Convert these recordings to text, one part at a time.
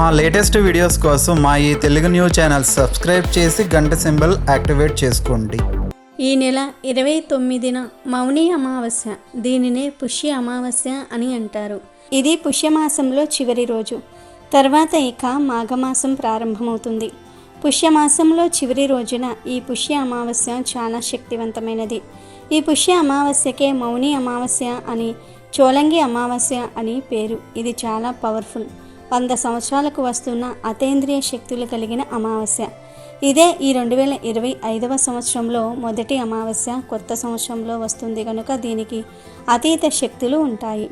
మా latest videos కోసం మా ఈ తెలుగు న్యూస్ ఛానల్ సబ్స్క్రైబ్ చేసి గంట సింబల్ యాక్టివేట్ చేసుకోండి. ఈ నెల 29న మౌని అమావాస్య. దీనినే పుష్య అమావాస్య అని అంటారు. ఇది పుష్యమాసంలో చివరి రోజు. తర్వాత ఇక మాఘమాసం ప్రారంభమవుతుంది. పుష్యమాసంలో చివరి రోజున ఈ పుష్య అమావాస్య చాలా శక్తివంతమైనది. ఈ పుష్య అమావాస్యకే మౌని అమావాస్య అని, చోళంగి అమావాస్య అని పేరు. ఇది చాలా పవర్ఫుల్. 100 సంవత్సరాలకు వస్తున్న అతేంద్రియ శక్తులు కలిగిన అమావాస్య. ఇదే ఈ 2025వ సంవత్సరంలో మొదటి అమావాస్య. కొత్త సంవత్సరంలో వస్తుంది కనుక దీనికి అతీత శక్తులు ఉంటాయి.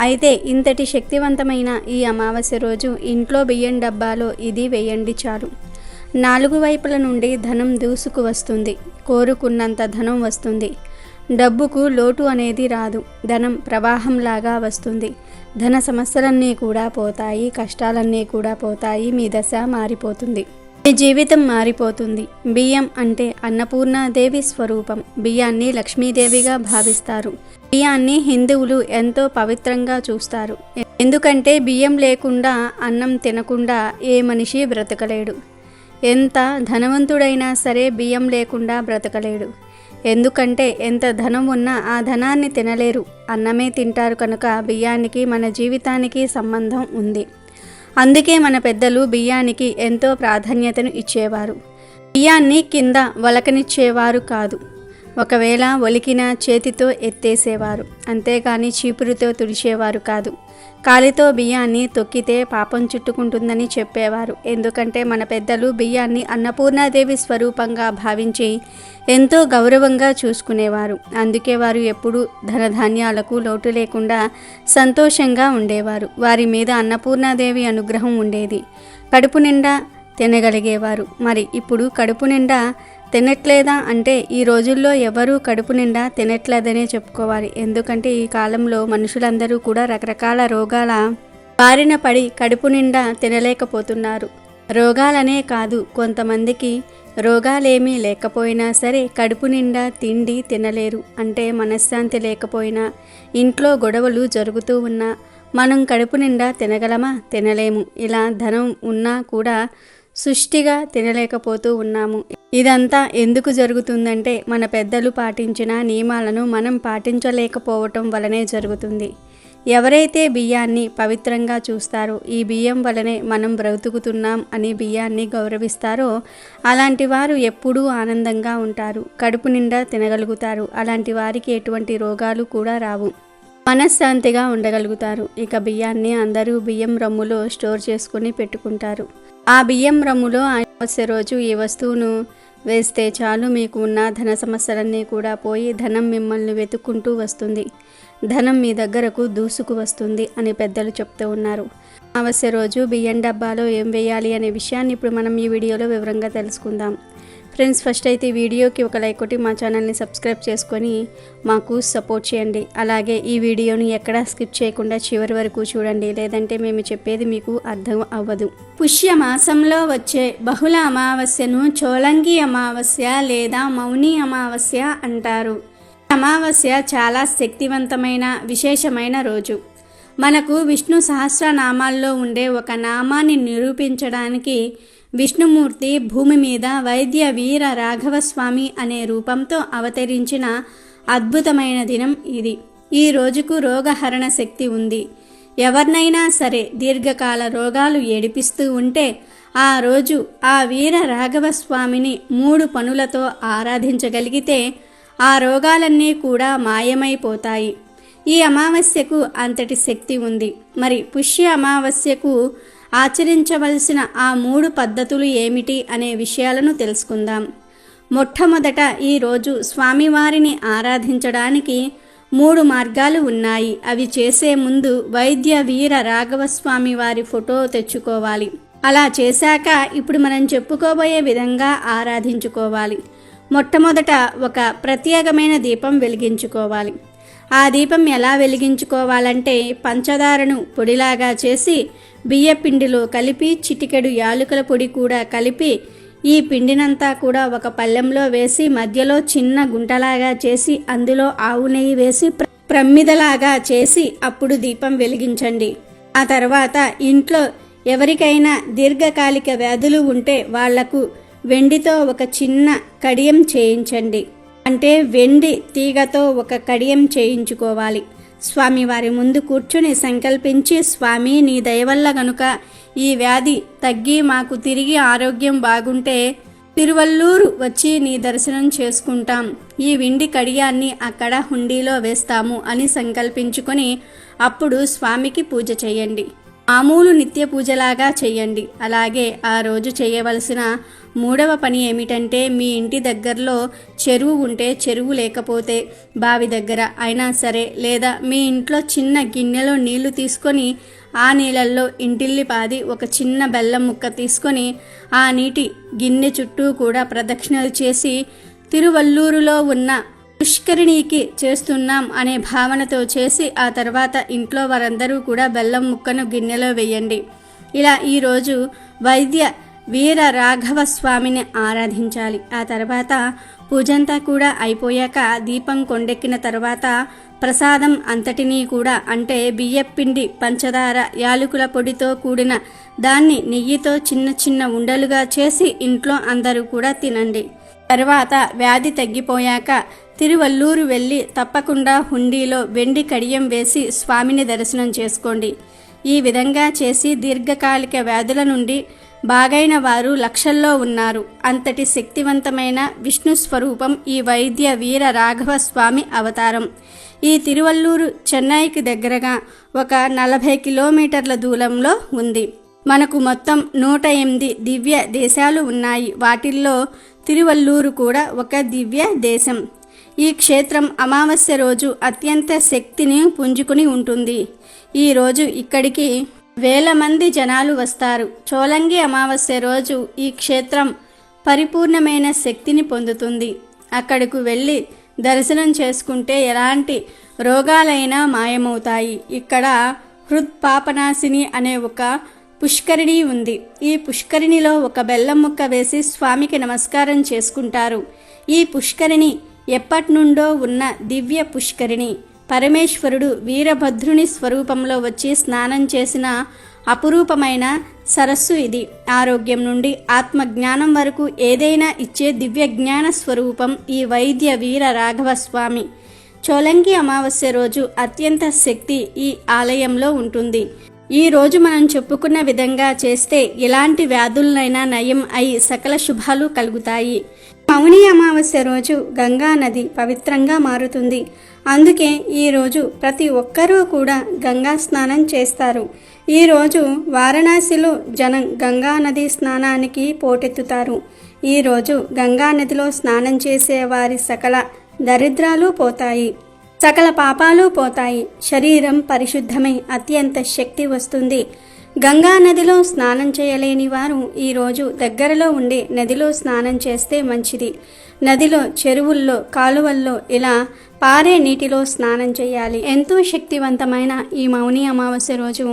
అయితే ఇంతటి శక్తివంతమైన ఈ అమావాస్య రోజు ఇంట్లో బియ్యం డబ్బాలో ఇది వేయండి చాలు. 4 వైపుల నుండి ధనం దూసుకు వస్తుంది. కోరుకున్నంత ధనం వస్తుంది. డబ్బుకు లోటు అనేది రాదు. ధనం ప్రవాహంలాగా వస్తుంది. ధన సమస్యలన్నీ కూడా పోతాయి. కష్టాలన్నీ కూడా పోతాయి. మీ దశ మారిపోతుంది. మీ జీవితం మారిపోతుంది. బియ్యం అంటే అన్నపూర్ణాదేవి స్వరూపం. బియ్యాన్ని లక్ష్మీదేవిగా భావిస్తారు. బియ్యాన్ని హిందువులు ఎంతో పవిత్రంగా చూస్తారు. ఎందుకంటే బియ్యం లేకుండా, అన్నం తినకుండా ఏ మనిషి బ్రతకలేడు. ఎంత ధనవంతుడైనా సరే బియ్యం లేకుండా బ్రతకలేడు. ఎందుకంటే ఎంత ధనం ఉన్నా ఆ ధనాన్ని తినలేరు. అన్నమే తింటారు కనుక బియ్యానికి మన జీవితానికి సంబంధం ఉంది. అందుకే మన పెద్దలు బియ్యానికి ఎంతో ప్రాధాన్యతను ఇచ్చేవారు. బియ్యాన్ని కింద వలకనిచ్చేవారు కాదు. ఒకవేళ ఒలికిన చేతితో ఎత్తేసేవారు. అంతేగాని చీపురుతో తుడిచేవారు కాదు. కాలితో బియ్యాన్ని తొక్కితే పాపం చుట్టుకుంటుందని చెప్పేవారు. ఎందుకంటే మన పెద్దలు బియ్యాన్ని అన్నపూర్ణాదేవి స్వరూపంగా భావించి ఎంతో గౌరవంగా చూసుకునేవారు. అందుకే వారు ఎప్పుడూ ధనధాన్యాలకు లోటు లేకుండా సంతోషంగా ఉండేవారు. వారి మీద అన్నపూర్ణాదేవి అనుగ్రహం ఉండేది. కడుపు నిండా తినగలిగేవారు. మరి ఇప్పుడు కడుపు నిండా తినట్లేదా అంటే ఈ రోజుల్లో ఎవరూ కడుపు నిండా తినట్లేదనే చెప్పుకోవాలి. ఎందుకంటే ఈ కాలంలో మనుషులందరూ కూడా రకరకాల రోగాల బారిన పడి కడుపు నిండా తినలేకపోతున్నారు. రోగాలనే కాదు, కొంతమందికి రోగాలేమీ లేకపోయినా సరే కడుపు నిండా తిండి తినలేరు. అంటే మనశ్శాంతి లేకపోయినా, ఇంట్లో గొడవలు జరుగుతూ ఉన్నా మనం కడుపు నిండా తినగలమా? తినలేము. ఇలా ధనం ఉన్నా కూడా సుష్టిగా తినలేకపోతూ ఉన్నాము. ఇదంతా ఎందుకు జరుగుతుందంటే మన పెద్దలు పాటించిన నియమాలను మనం పాటించలేకపోవటం వలనే జరుగుతుంది. ఎవరైతే బియ్యాన్ని పవిత్రంగా చూస్తారో, ఈ బియ్యం వలనే మనం బ్రతుకుతున్నాం అని బియ్యాన్ని గౌరవిస్తారో అలాంటి వారు ఎప్పుడూ ఆనందంగా ఉంటారు. కడుపు నిండా తినగలుగుతారు. అలాంటి వారికి ఎటువంటి రోగాలు కూడా రావు. మనశ్శాంతిగా ఉండగలుగుతారు. ఇక బియ్యాన్ని అందరూ బియ్యం రమ్ములో స్టోర్ చేసుకుని పెట్టుకుంటారు. ఆ బియ్యం రమ్ములో అమావాస్య రోజు ఈ వస్తువును వేస్తే చాలు, మీకు ఉన్న ధన సమస్యలన్నీ కూడా పోయి ధనం మిమ్మల్ని వెతుక్కుంటూ వస్తుంది. ధనం మీ దగ్గరకు దూసుకు వస్తుంది అని పెద్దలు చెప్తూ ఉన్నారు. అమావాస్య రోజు బియ్యం డబ్బాలో ఏం వేయాలి అనే విషయాన్ని ఇప్పుడు మనం ఈ వీడియోలో వివరంగా తెలుసుకుందాం. ఫ్రెండ్స్, ఫస్ట్ అయితే ఈ వీడియోకి ఒక లైక్ కొట్టి మా ఛానల్ని సబ్స్క్రైబ్ చేసుకొని మాకు సపోర్ట్ చేయండి. అలాగే ఈ వీడియోని ఎక్కడా స్కిప్ చేయకుండా చివరి వరకు చూడండి, లేదంటే మేము చెప్పేది మీకు అర్థం అవ్వదు. పుష్య మాసంలో వచ్చే బహుళ అమావాస్యను చోళంగి అమావాస్య లేదా మౌని అమావాస్య అంటారు. అమావాస్య చాలా శక్తివంతమైన విశేషమైన రోజు. మనకు విష్ణు సహస్రనామాల్లో ఉండే ఒక నామాన్ని నిరూపించడానికి విష్ణుమూర్తి భూమి మీద వైద్య వీర రాఘవస్వామి అనే రూపంతో అవతరించిన అద్భుతమైన దినం ఇది. ఈ రోజుకు రోగహరణ శక్తి ఉంది. ఎవరినైనా సరే దీర్ఘకాల రోగాలు ఏడిపిస్తూ ఉంటే ఆ రోజు ఆ వీర రాఘవస్వామిని 3 పనులతో ఆరాధించగలిగితే ఆ రోగాలన్నీ కూడా మాయమైపోతాయి. ఈ అమావాస్యకు అంతటి శక్తి ఉంది. మరి పుష్య అమావాస్యకు ఆచరించవలసిన ఆ 3 పద్ధతులు ఏమిటి అనే విషయాలను తెలుసుకుందాం. మొట్టమొదట ఈ రోజు స్వామివారిని ఆరాధించడానికి 3 మార్గాలు ఉన్నాయి. అవి చేసే ముందు వైద్య వీర రాఘవస్వామి వారి ఫోటో తెచ్చుకోవాలి. అలా చేశాక ఇప్పుడు మనం చెప్పుకోబోయే విధంగా ఆరాధించుకోవాలి. మొట్టమొదట ఒక ప్రత్యేకమైన దీపం వెలిగించుకోవాలి. ఆ దీపం ఎలా వెలిగించుకోవాలంటే పంచదారను పొడిలాగా చేసి బియ్యపిండిలో కలిపి చిటికెడు యాలకుల పొడి కూడా కలిపి ఈ పిండినంతా కూడా ఒక పళ్ళెంలో వేసి మధ్యలో చిన్న గుంటలాగా చేసి అందులో ఆవు నెయ్యి వేసి ప్రమిదలాగా చేసి అప్పుడు దీపం వెలిగించండి. ఆ తర్వాత ఇంట్లో ఎవరికైనా దీర్ఘకాలిక వ్యాధులు ఉంటే వాళ్లకు వెండితో ఒక చిన్న కడియం చేయించండి. అంటే వెండి తీగతో ఒక కడియం చేయించుకోవాలి. స్వామివారి ముందు కూర్చుని సంకల్పించి, స్వామి నీ దయవల్ల గనుక ఈ వ్యాధి తగ్గి మాకు తిరిగి ఆరోగ్యం బాగుంటే తిరువల్లూరు వచ్చి నీ దర్శనం చేసుకుంటాం. ఈ వెండి కడియాన్ని అక్కడ హుండీలో వేస్తాము అని సంకల్పించుకొని అప్పుడు స్వామికి పూజ చేయండి. మామూలు నిత్య పూజలాగా చేయండి. అలాగే ఆ రోజు చేయవలసిన మూడవ పని ఏమిటంటే, మీ ఇంటి దగ్గరలో చెరువు ఉంటే, చెరువు లేకపోతే బావి దగ్గర అయినా సరే, లేదా మీ ఇంట్లో చిన్న గిన్నెలో నీళ్లు తీసుకొని ఆ నీళ్ళల్లో ఇంటిల్లిపాది ఒక చిన్న బెల్లం ముక్క తీసుకొని ఆ నీటి గిన్నె చుట్టూ కూడా ప్రదక్షిణలు చేసి తిరువల్లూరులో ఉన్న పుష్కరిణికి చేస్తున్నాం అనే భావనతో చేసి ఆ తర్వాత ఇంట్లో వారందరూ కూడా బెల్లం ముక్కను గిన్నెలో వేయండి. ఇలా ఈరోజు వైద్య వీర రాఘవ స్వామిని ఆరాధించాలి. ఆ తర్వాత పూజంతా కూడా అయిపోయాక దీపం కొండెక్కిన తర్వాత ప్రసాదం అంతటినీ కూడా, అంటే బియ్యపిండి, పంచదార, యాలకుల పొడితో కూడిన దాన్ని నెయ్యితో చిన్న చిన్న ఉండలుగా చేసి ఇంట్లో అందరూ కూడా తినండి. తర్వాత వ్యాధి తగ్గిపోయాక తిరువల్లూరు వెళ్ళి తప్పకుండా హుండీలో వెండి కడియం వేసి స్వామిని దర్శనం చేసుకోండి. ఈ విధంగా చేసి దీర్ఘకాలిక వ్యాధుల నుండి బాగైన వారు లక్షల్లో ఉన్నారు. అంతటి శక్తివంతమైన విష్ణు స్వరూపం ఈ వైద్య వీర రాఘవ స్వామి అవతారం. ఈ తిరువల్లూరు చెన్నైకి దగ్గరగా ఒక 40 కిలోమీటర్ల దూరంలో ఉంది. మనకు మొత్తం 108 దివ్య దేశాలు ఉన్నాయి. వాటిల్లో తిరువల్లూరు కూడా ఒక దివ్య దేశం. ఈ క్షేత్రం అమావాస్య రోజు అత్యంత శక్తిని పుంజుకుని ఉంటుంది. ఈ రోజు ఇక్కడికి వేల మంది జనాలు వస్తారు. చోలంగి అమావాస్య రోజు ఈ క్షేత్రం పరిపూర్ణమైన శక్తిని పొందుతుంది. అక్కడకు వెళ్ళి దర్శనం చేసుకుంటే ఎలాంటి రోగాలైనా మాయమవుతాయి. ఇక్కడ హృత్పాపనాశిని అనే ఒక పుష్కరిణి ఉంది. ఈ పుష్కరిణిలో ఒక బెల్లం ముక్క వేసి స్వామికి నమస్కారం చేసుకుంటారు. ఈ పుష్కరిణి ఎప్పటినుండో ఉన్న దివ్య పుష్కరిణి. పరమేశ్వరుడు వీరభద్రుని స్వరూపంలో వచ్చి స్నానం చేసిన అపురూపమైన సరస్సు ఇది. ఆరోగ్యం నుండి ఆత్మజ్ఞానం వరకు ఏదైనా ఇచ్చే దివ్య జ్ఞాన స్వరూపం ఈ వైద్య వీర రాఘవ స్వామి. చోలంగి అమావాస్య రోజు అత్యంత శక్తి ఈ ఆలయంలో ఉంటుంది. ఈ రోజు మనం చెప్పుకున్న విధంగా చేస్తే ఎలాంటి వ్యాధులనైనా నయం అయి సకల శుభాలు కలుగుతాయి. మౌని అమావాస్య రోజు గంగా నది పవిత్రంగా మారుతుంది. అందుకే ఈరోజు ప్రతి ఒక్కరూ కూడా గంగా స్నానం చేస్తారు. ఈరోజు వారణాసిలో జనం గంగా నది స్నానానికి పోటెత్తుతారు. ఈరోజు గంగా నదిలో స్నానం చేసే వారి సకల దరిద్రాలు పోతాయి, సకల పాపాలు పోతాయి. శరీరం పరిశుద్ధమై అత్యంత శక్తి వస్తుంది. గంగా నదిలో స్నానం చేయలేని వారు ఈరోజు దగ్గరలో ఉండే నదిలో స్నానం చేస్తే మంచిది. నదిలో, చెరువుల్లో, కాలువల్లో ఇలా పారే నీటిలో స్నానం చేయాలి. ఎంతో శక్తివంతమైన ఈ మౌని అమావాస్య రోజు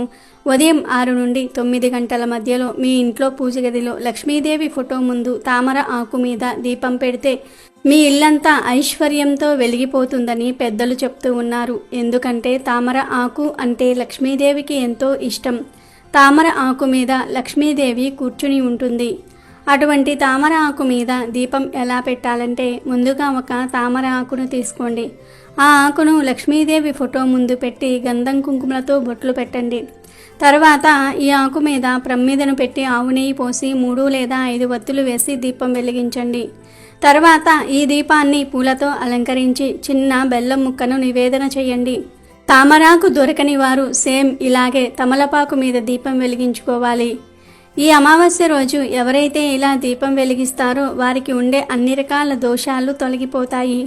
ఉదయం 6 నుండి 9 గంటల మధ్యలో మీ ఇంట్లో పూజ గదిలో లక్ష్మీదేవి ఫోటో ముందు తామర ఆకు మీద దీపం పెడితే మీ ఇల్లంతా ఐశ్వర్యంతో వెలిగిపోతుందని పెద్దలు చెప్తూ ఉన్నారు. ఎందుకంటే తామర ఆకు అంటే లక్ష్మీదేవికి ఎంతో ఇష్టం. తామర ఆకు మీద లక్ష్మీదేవి కూర్చుని ఉంటుంది. అటువంటి తామర ఆకు మీద దీపం ఎలా పెట్టాలంటే, ముందుగా ఒక తామర ఆకును తీసుకోండి. ఆ ఆకును లక్ష్మీదేవి ఫోటో ముందు పెట్టి గంధం కుంకుమలతో బొట్లు పెట్టండి. తర్వాత ఈ ఆకు మీద ప్రమ్మిదను పెట్టి ఆవు నెయ్యి పోసి 3 లేదా 5 వత్తులు వేసి దీపం వెలిగించండి. తర్వాత ఈ దీపాన్ని పూలతో అలంకరించి చిన్న బెల్లం ముక్కను నివేదన చేయండి. తామరాకు దొరకని వారు సేమ్ ఇలాగే తమలపాకు మీద దీపం వెలిగించుకోవాలి. ఈ అమావాస్య రోజు ఎవరైతే ఇలా దీపం వెలిగిస్తారో వారికి ఉండే అన్ని రకాల దోషాలు తొలగిపోతాయి.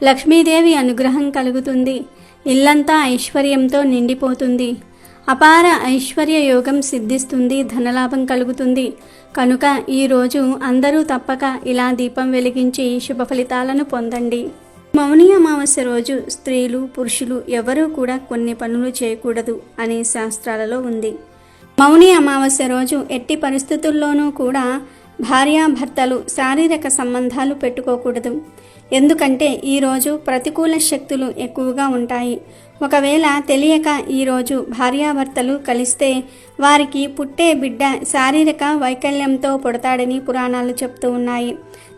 లక్ష్మీదేవి అనుగ్రహం కలుగుతుంది. ఇల్లంతా ఐశ్వర్యంతో నిండిపోతుంది. అపార ఐశ్వర్య యోగం సిద్ధిస్తుంది. ధనలాభం కలుగుతుంది. కనుక ఈరోజు అందరూ తప్పక ఇలా దీపం వెలిగించి శుభ ఫలితాలను పొందండి. మౌని అమావాస్య రోజు స్త్రీలు, పురుషులు ఎవరూ కూడా కొన్ని పనులు చేయకూడదు అని శాస్త్రాలలో ఉంది. మౌని అమావాస్య రోజు ఎట్టి పరిస్థితుల్లోనూ కూడా భార్యాభర్తలు శారీరక సంబంధాలు పెట్టుకోకూడదు. ఎందుకంటే ఈరోజు ప్రతికూల శక్తులు ఎక్కువగా ఉంటాయి. ఒకవేళ తెలియక ఈరోజు భార్యాభర్తలు కలిస్తే వారికి పుట్టే బిడ్డ శారీరక వైకల్యంతో పుడతాడని పురాణాలు చెప్తూ ఉన్నాయి.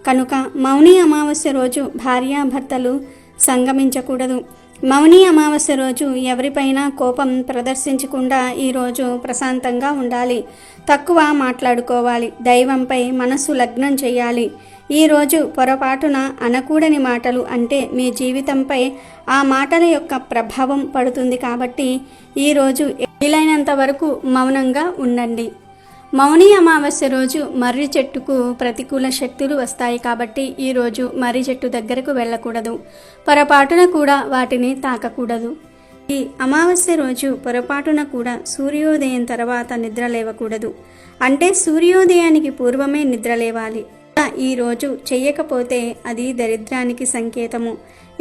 కనుక మౌని అమావాస్య రోజు భార్యాభర్తలు సంగమించకూడదు. మౌని అమావాస్య రోజు ఎవరిపైనా కోపం ప్రదర్శించకుండా ఈరోజు ప్రశాంతంగా ఉండాలి. తక్కువ మాట్లాడుకోవాలి. దైవంపై మనసు లగ్నం చేయాలి. ఈరోజు పొరపాటున అనకూడని మాటలు అంటే మీ జీవితంపై ఆ మాటల యొక్క ప్రభావం పడుతుంది. కాబట్టి ఈరోజు వీలైనంత వరకు మౌనంగా ఉండండి. మౌని అమావాస్య రోజు మర్రి చెట్టుకు ప్రతికూల శక్తులు వస్తాయి. కాబట్టి ఈరోజు మర్రి చెట్టు దగ్గరకు వెళ్ళకూడదు. పొరపాటున కూడా వాటిని తాకకూడదు. ఈ అమావాస్య రోజు పొరపాటున కూడా సూర్యోదయం తర్వాత నిద్ర లేవకూడదు. అంటే సూర్యోదయానికి పూర్వమే నిద్ర లేవాలి. ఈరోజు చెయ్యకపోతే అది దరిద్రానికి సంకేతము.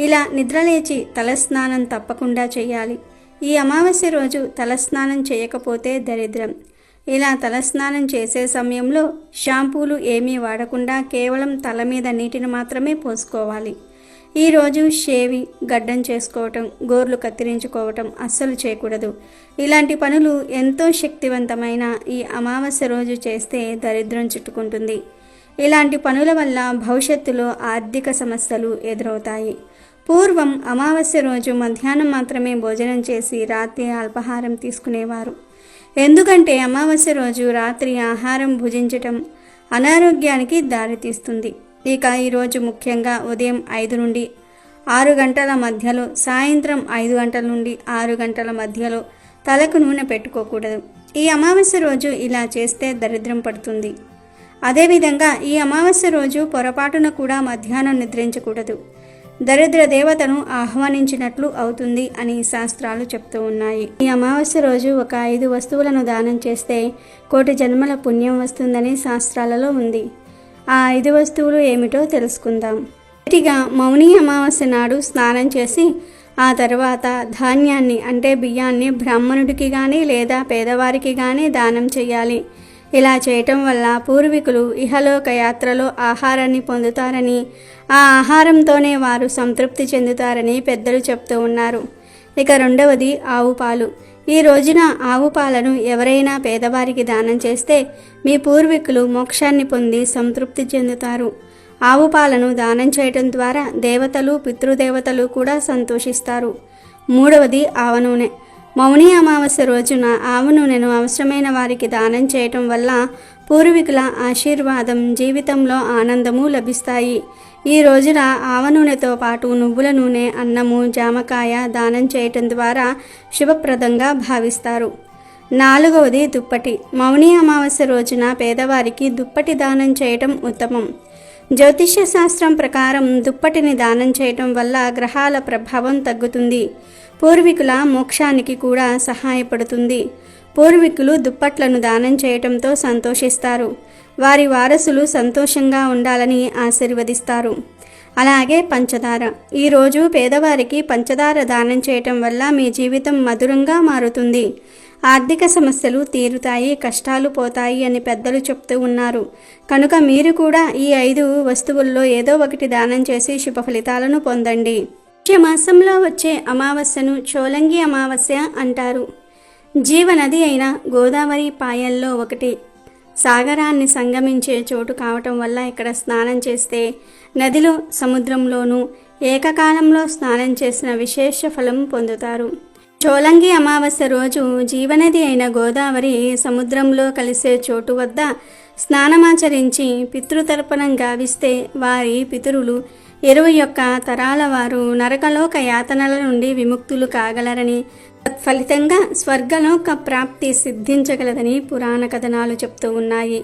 ఇలా నిద్రలేచి తలస్నానం తప్పకుండా చేయాలి. ఈ అమావాస్య రోజు తలస్నానం చేయకపోతే దరిద్రం. ఇలా తలస్నానం చేసే సమయంలో షాంపూలు ఏమీ వాడకుండా కేవలం తల మీద నీటిని మాత్రమే పోసుకోవాలి. ఈరోజు షేవి, గడ్డం చేసుకోవటం, గోర్లు కత్తిరించుకోవటం అస్సలు చేయకూడదు. ఇలాంటి పనులు ఎంతో శక్తివంతమైన ఈ అమావాస్య రోజు చేస్తే దరిద్రం చుట్టుకుంటుంది. ఇలాంటి పనుల వల్ల భవిష్యత్తులో ఆర్థిక సమస్యలు ఎదురవుతాయి. పూర్వం అమావాస్య రోజు మధ్యాహ్నం మాత్రమే భోజనం చేసి రాత్రి అల్పాహారం తీసుకునేవారు. ఎందుకంటే అమావాస్య రోజు రాత్రి ఆహారం భుజించటం అనారోగ్యానికి దారితీస్తుంది. ఇక ఈరోజు ముఖ్యంగా ఉదయం 5 నుండి 6 గంటల మధ్యలో, సాయంత్రం 5 గంటల నుండి 6 గంటల మధ్యలో తలకు నూనె పెట్టుకోకూడదు. ఈ అమావాస్య రోజు ఇలా చేస్తే దరిద్రం పడుతుంది. అదేవిధంగా ఈ అమావాస్య రోజు పొరపాటున కూడా మధ్యాహ్నం నిద్రించకూడదు. దరిద్ర దేవతను ఆహ్వానించినట్లు అవుతుంది అని శాస్త్రాలు చెప్తూ ఉన్నాయి. ఈ అమావాస్య రోజు ఒక 5 వస్తువులను దానం చేస్తే 1,000,000 జన్మల పుణ్యం వస్తుందని శాస్త్రాలలో ఉంది. ఆ 5 వస్తువులు ఏమిటో తెలుసుకుందాం. మొదటిగా మౌని అమావాస్య నాడు స్నానం చేసి ఆ తర్వాత ధాన్యాన్ని అంటే బియ్యాన్ని బ్రాహ్మణుడికి కానీ లేదా పేదవారికి కానీ దానం చేయాలి. ఇలా చేయటం వల్ల పూర్వీకులు ఇహలోక యాత్రలో ఆహారాన్ని పొందుతారని, ఆ ఆహారంతోనే వారు సంతృప్తి చెందుతారని పెద్దలు చెప్తూ ఉన్నారు. ఇక రెండవది ఆవు పాలు. ఈ రోజున ఆవు పాలను ఎవరైనా పేదవారికి దానం చేస్తే మీ పూర్వీకులు మోక్షాన్ని పొంది సంతృప్తి చెందుతారు. ఆవు పాలను దానం చేయటం ద్వారా దేవతలు, పితృదేవతలు కూడా సంతోషిస్తారు. మూడవది ఆవ నూనె. మౌని అమావాస్య రోజున ఆవ నూనెను అవసరమైన వారికి దానం చేయటం వల్ల పూర్వీకుల ఆశీర్వాదం, జీవితంలో ఆనందము లభిస్తాయి. ఈ రోజున ఆవ నూనెతో పాటు నువ్వుల నూనె, అన్నము, జామకాయ దానం చేయటం ద్వారా శుభప్రదంగా భావిస్తారు. నాలుగవది దుప్పటి. మౌని అమావాస్య రోజున పేదవారికి దుప్పటి దానం చేయటం ఉత్తమం. జ్యోతిష్య శాస్త్రం ప్రకారం దుప్పటిని దానం చేయటం వల్ల గ్రహాల ప్రభావం తగ్గుతుంది. పూర్వీకుల మోక్షానికి కూడా సహాయపడుతుంది. పూర్వీకులు దుప్పట్లను దానం చేయటంతో సంతోషిస్తారు. వారి వారసులు సంతోషంగా ఉండాలని ఆశీర్వదిస్తారు. అలాగే పంచదార. ఈరోజు పేదవారికి పంచదార దానం చేయటం వల్ల మీ జీవితం మధురంగా మారుతుంది. ఆర్థిక సమస్యలు తీరుతాయి, కష్టాలు పోతాయి అని పెద్దలు చెప్తూ ఉన్నారు. కనుక మీరు కూడా ఈ 5 వస్తువుల్లో ఏదో ఒకటి దానం చేసి శుభ ఫలితాలను పొందండి. మాసంలో వచ్చే అమావాస్యను చోలంగి అమావాస్య అంటారు. జీవనది అయిన గోదావరి పాయల్లో ఒకటి సాగరాన్ని సంగమించే చోటు కావటం వల్ల ఇక్కడ స్నానం చేస్తే నదిలో, సముద్రంలోనూ ఏకకాలంలో స్నానం చేసిన విశేష ఫలం పొందుతారు. చోలంగి అమావాస్య రోజు జీవనది అయిన గోదావరి సముద్రంలో కలిసే చోటు వద్ద స్నానమాచరించి పితృతర్పణం గావిస్తే వారి పితరులు 21 తరాల వారు నరకలోక యాతనల నుండి విముక్తులు కాగలరని, తత్ఫలితంగా స్వర్గలోక ప్రాప్తి సిద్ధించగలదని పురాణ కథనాలు చెప్తూ ఉన్నాయి.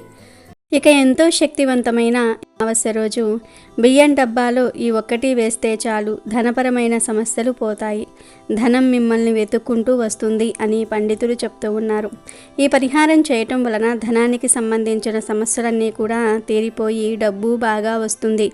ఇక ఎంతో శక్తివంతమైన అమావాస్య రోజు బియ్యం డబ్బాలో ఈ ఒక్కటి వేస్తే చాలు, ధనపరమైన సమస్యలు పోతాయి, ధనం మిమ్మల్ని వెతుక్కుంటూ వస్తుంది అని పండితులు చెప్తూ ఉన్నారు. ఈ పరిహారం చేయటం వలన ధనానికి సంబంధించిన సమస్యలన్నీ కూడా తీరిపోయి డబ్బు బాగా వస్తుంది.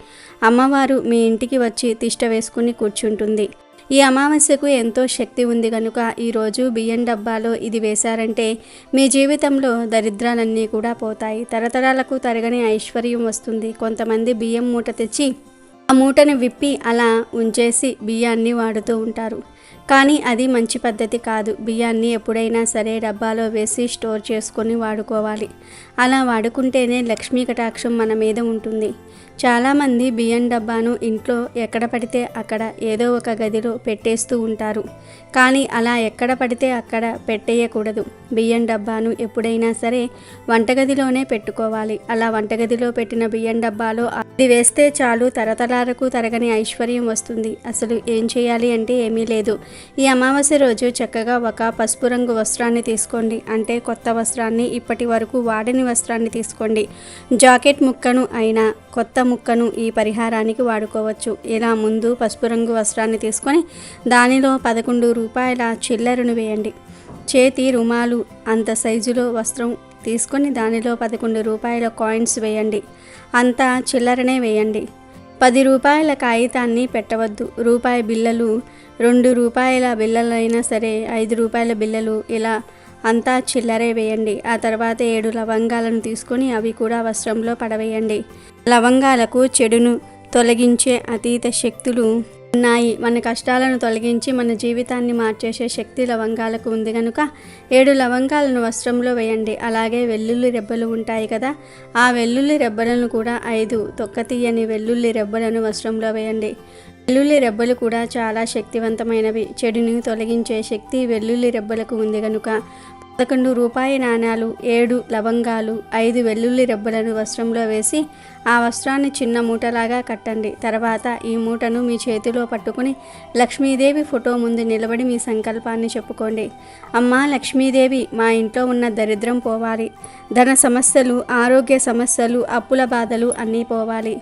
అమ్మవారు మీ ఇంటికి వచ్చి తిష్ట వేసుకుని కూర్చుంటుంది. ఈ అమావాస్యకు ఎంతో శక్తి ఉంది కనుక ఈరోజు బియ్యం డబ్బాలో ఇది వేశారంటే మీ జీవితంలో దరిద్రాలన్నీ కూడా పోతాయి. తరతరాలకు తరగని ఐశ్వర్యం వస్తుంది. కొంతమంది బియ్యం మూట తెచ్చి ఆ మూటను విప్పి అలా ఉంచేసి బియ్యాన్ని వాడుతూ ఉంటారు. కానీ అది మంచి పద్ధతి కాదు. బియ్యాన్ని ఎప్పుడైనా సరే డబ్బాలో వేసి స్టోర్ చేసుకొని వాడుకోవాలి. అలా వాడుకుంటేనే లక్ష్మీ కటాక్షం మన మీద ఉంటుంది. చాలామంది బియ్యం డబ్బాను ఇంట్లో ఎక్కడ పడితే అక్కడ ఏదో ఒక గదిలో పెట్టేస్తూ ఉంటారు. కానీ అలా ఎక్కడ పడితే అక్కడ పెట్టేయకూడదు. బియ్యం డబ్బాను ఎప్పుడైనా సరే వంటగదిలోనే పెట్టుకోవాలి. అలా వంటగదిలో పెట్టిన బియ్యం డబ్బాలో అది వేస్తే చాలు, తరతరాలకు తరగని ఐశ్వర్యం వస్తుంది. అసలు ఏం చేయాలి అంటే ఏమీ లేదు. ఈ అమావాస్య రోజు చక్కగా ఒక పసుపు రంగు వస్త్రాన్ని తీసుకోండి. అంటే కొత్త వస్త్రాన్ని, ఇప్పటి వరకు వాడని వస్త్రాన్ని తీసుకోండి. జాకెట్ ముక్కను అయినా కొత్త ముక్కను ఈ పరిహారానికి వాడుకోవచ్చు. ఇలా ముందు పసుపు రంగు వస్త్రాన్ని తీసుకొని దానిలో 11 రూపాయల చిల్లరను వేయండి. చేతి రుమాలు అంత సైజులో వస్త్రం తీసుకొని దానిలో 11 రూపాయల కాయిన్స్ వేయండి. అంతా చిల్లరనే వేయండి. 10 రూపాయల కాగితాన్ని పెట్టవద్దు. రూపాయి బిళ్ళలు, 2 రూపాయల బిళ్ళలైనా సరే, 5 రూపాయల బిళ్ళలు, ఇలా అంతా చిల్లరే వేయండి. ఆ తర్వాత 7 లవంగాలను తీసుకొని అవి కూడా వస్త్రంలో పడవేయండి. లవంగాలకు చెడును తొలగించే అతీత శక్తులు ఉన్నాయి. మన కష్టాలను తొలగించి మన జీవితాన్ని మార్చేసే శక్తి లవంగాలకు ఉంది కనుక 7 లవంగాలను వస్త్రంలో వేయండి. అలాగే వెల్లుల్లి రెబ్బలు ఉంటాయి కదా, ఆ వెల్లుల్లి రెబ్బలను కూడా 5 తొక్కతీయని వెల్లుల్లి రెబ్బలను వస్త్రంలో వేయండి. వెల్లుల్లి రెబ్బలు కూడా చాలా శక్తివంతమైనవి. చెడుని తొలగించే శక్తి వెల్లుల్లి రెబ్బలకు ఉంది కనుక 11 రూపాయి నాణాలు, 7 లవంగాలు, 5 వెల్లుల్లి రెబ్బలను వస్త్రంలో వేసి ఆ వస్త్రాన్ని చిన్న మూటలాగా కట్టండి. తర్వాత ఈ మూటను మీ చేతిలో పట్టుకుని లక్ష్మీదేవి ఫోటో ముందు నిలబడి మీ సంకల్పాన్ని చెప్పుకోండి. అమ్మా లక్ష్మీదేవి, మా ఇంట్లో ఉన్న దరిద్రం పోవాలి, ధన సమస్యలు, ఆరోగ్య సమస్యలు, అప్పుల బాధలు అన్నీ పోవాలి,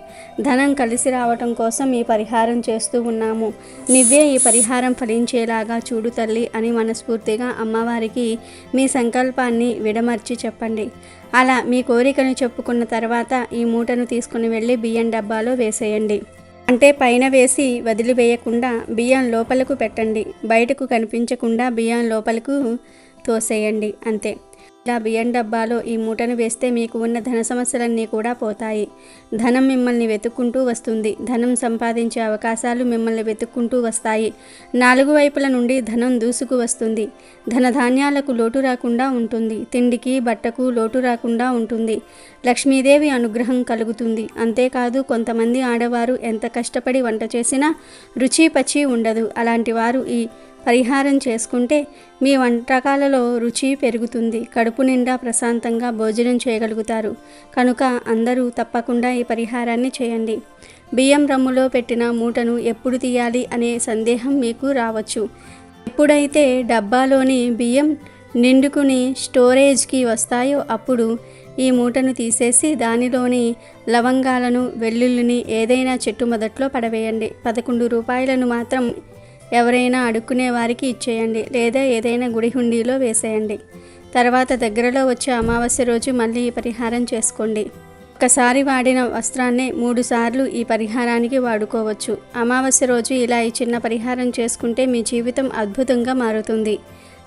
ధనం కలిసి రావటం కోసం ఈ పరిహారం చేస్తూ ఉన్నాము. నువ్వే ఈ పరిహారం ఫలించేలాగా చూడు తల్లి అని మనస్ఫూర్తిగా అమ్మవారికి మీ సంకల్పాన్ని విడమర్చి చెప్పండి. అలా మీ కోరికను చెప్పుకున్న తర్వాత ఈ మూటను తీసుకుని వెళ్ళి బియ్యం డబ్బాలో వేసేయండి. అంటే పైన వేసి వదిలివేయకుండా బియ్యం లోపలకు పెట్టండి. బయటకు కనిపించకుండా బియ్యం లోపలకు తోసేయండి. అంతే. ఇలా బియ్యం డబ్బాలో ఈ మూటను వేస్తే మీకు ఉన్న ధన సమస్యలన్నీ కూడా పోతాయి. ధనం మిమ్మల్ని వెతుక్కుంటూ వస్తుంది. ధనం సంపాదించే అవకాశాలు మిమ్మల్ని వెతుక్కుంటూ వస్తాయి. 4 వైపుల నుండి ధనం దూసుకు వస్తుంది. ధనధాన్యాలకు లోటు రాకుండా ఉంటుంది. తిండికి బట్టకు లోటు రాకుండా ఉంటుంది. లక్ష్మీదేవి అనుగ్రహం కలుగుతుంది. అంతేకాదు కొంతమంది ఆడవారు ఎంత కష్టపడి వంట చేసినా రుచి పచి ఉండదు. అలాంటి వారు ఈ పరిహారం చేసుకుంటే మీ వంటకాలలో రుచి పెరుగుతుంది. కడుపు నిండా ప్రశాంతంగా భోజనం చేయగలుగుతారు. కనుక అందరూ తప్పకుండా ఈ పరిహారాన్ని చేయండి. బియ్యం రమ్ములో పెట్టిన మూటను ఎప్పుడు తీయాలి అనే సందేహం మీకు రావచ్చు. ఎప్పుడైతే డబ్బాలోని బియ్యం నిండుకుని స్టోరేజ్కి వస్తాయో అప్పుడు ఈ మూటను తీసేసి దానిలోని లవంగాలను, వెల్లుల్లిని ఏదైనా చెట్టు మొదట్లో పడవేయండి. 11 రూపాయలను మాత్రం ఎవరైనా అడుక్కునే వారికి ఇచ్చేయండి, లేదా ఏదైనా గుడి హుండీలో వేసేయండి. తర్వాత దగ్గరలో వచ్చే అమావాస్య రోజు మళ్ళీ ఈ పరిహారం చేసుకోండి. ఒకసారి వాడిన వస్త్రాన్నే 3 సార్లు ఈ పరిహారానికి వాడుకోవచ్చు. అమావాస్య రోజు ఇలా ఈ చిన్న పరిహారం చేసుకుంటే మీ జీవితం అద్భుతంగా మారుతుంది.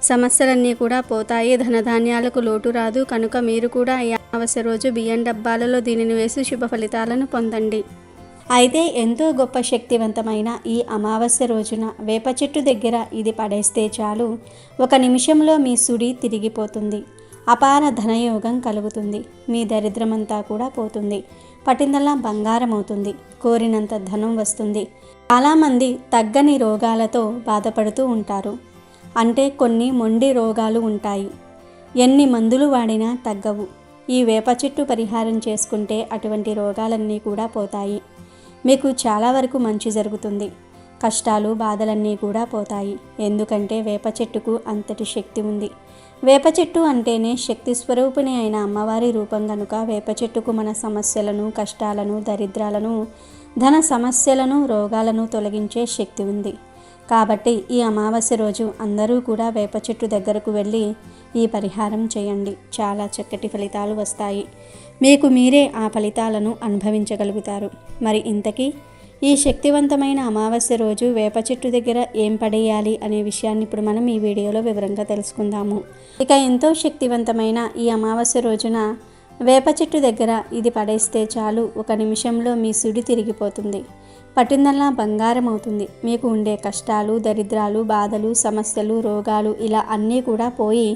సమస్యలన్నీ కూడా పోతాయి. ధనధాన్యాలకు లోటు రాదు. కనుక మీరు కూడా ఈ అమావాస్య రోజు బియ్యం డబ్బాలలో దీనిని వేసి శుభ ఫలితాలను పొందండి. అయితే ఎంతో గొప్ప శక్తివంతమైన ఈ అమావాస్య రోజున వేప చెట్టు దగ్గర ఇది పడేస్తే చాలు, 1 నిమిషంలో మీ సుడి తిరిగిపోతుంది. అపార ధనయోగం కలుగుతుంది. మీ దరిద్రమంతా కూడా పోతుంది. పట్టిందల్లా బంగారం అవుతుంది. కోరినంత ధనం వస్తుంది. చాలామంది తగ్గని రోగాలతో బాధపడుతూ ఉంటారు. అంటే కొన్ని మొండి రోగాలు ఉంటాయి. ఎన్ని మందులు వాడినా తగ్గవు. ఈ వేప చెట్టు పరిహారం చేసుకుంటే అటువంటి రోగాలన్నీ కూడా పోతాయి. మీకు చాలా వరకు మంచి జరుగుతుంది. కష్టాలు, బాధలన్నీ కూడా పోతాయి. ఎందుకంటే వేప చెట్టుకు అంతటి శక్తి ఉంది. వేప చెట్టు అంటేనే శక్తి స్వరూపిణి అయిన అమ్మవారి రూపం కనుక వేప చెట్టుకు మన సమస్యలను, కష్టాలను, దరిద్రాలను, ధన సమస్యలను, రోగాలను తొలగించే శక్తి ఉంది. కాబట్టి ఈ అమావాస్య రోజు అందరూ కూడా వేప చెట్టు దగ్గరకు వెళ్ళి ఈ పరిహారం చేయండి. చాలా చక్కటి ఫలితాలు వస్తాయి. మీకు మీరే ఆ ఫలితాలను అనుభవించగలుగుతారు. మరి ఇంతకీ ఈ శక్తివంతమైన అమావాస్య రోజు వేప చెట్టు దగ్గర ఏం పడేయాలి అనే విషయాన్ని ఇప్పుడు మనం ఈ వీడియోలో వివరంగా తెలుసుకుందాము. ఇక ఎంతో శక్తివంతమైన ఈ అమావాస్య రోజున వేప చెట్టు దగ్గర ఇది పడేస్తే చాలు, 1 నిమిషంలో మీ సుడి తిరిగిపోతుంది. పట్టిందల్లా బంగారం అవుతుంది. మీకు ఉండే కష్టాలు, దరిద్రాలు, బాధలు, సమస్యలు, రోగాలు ఇలా అన్నీ కూడా పోయి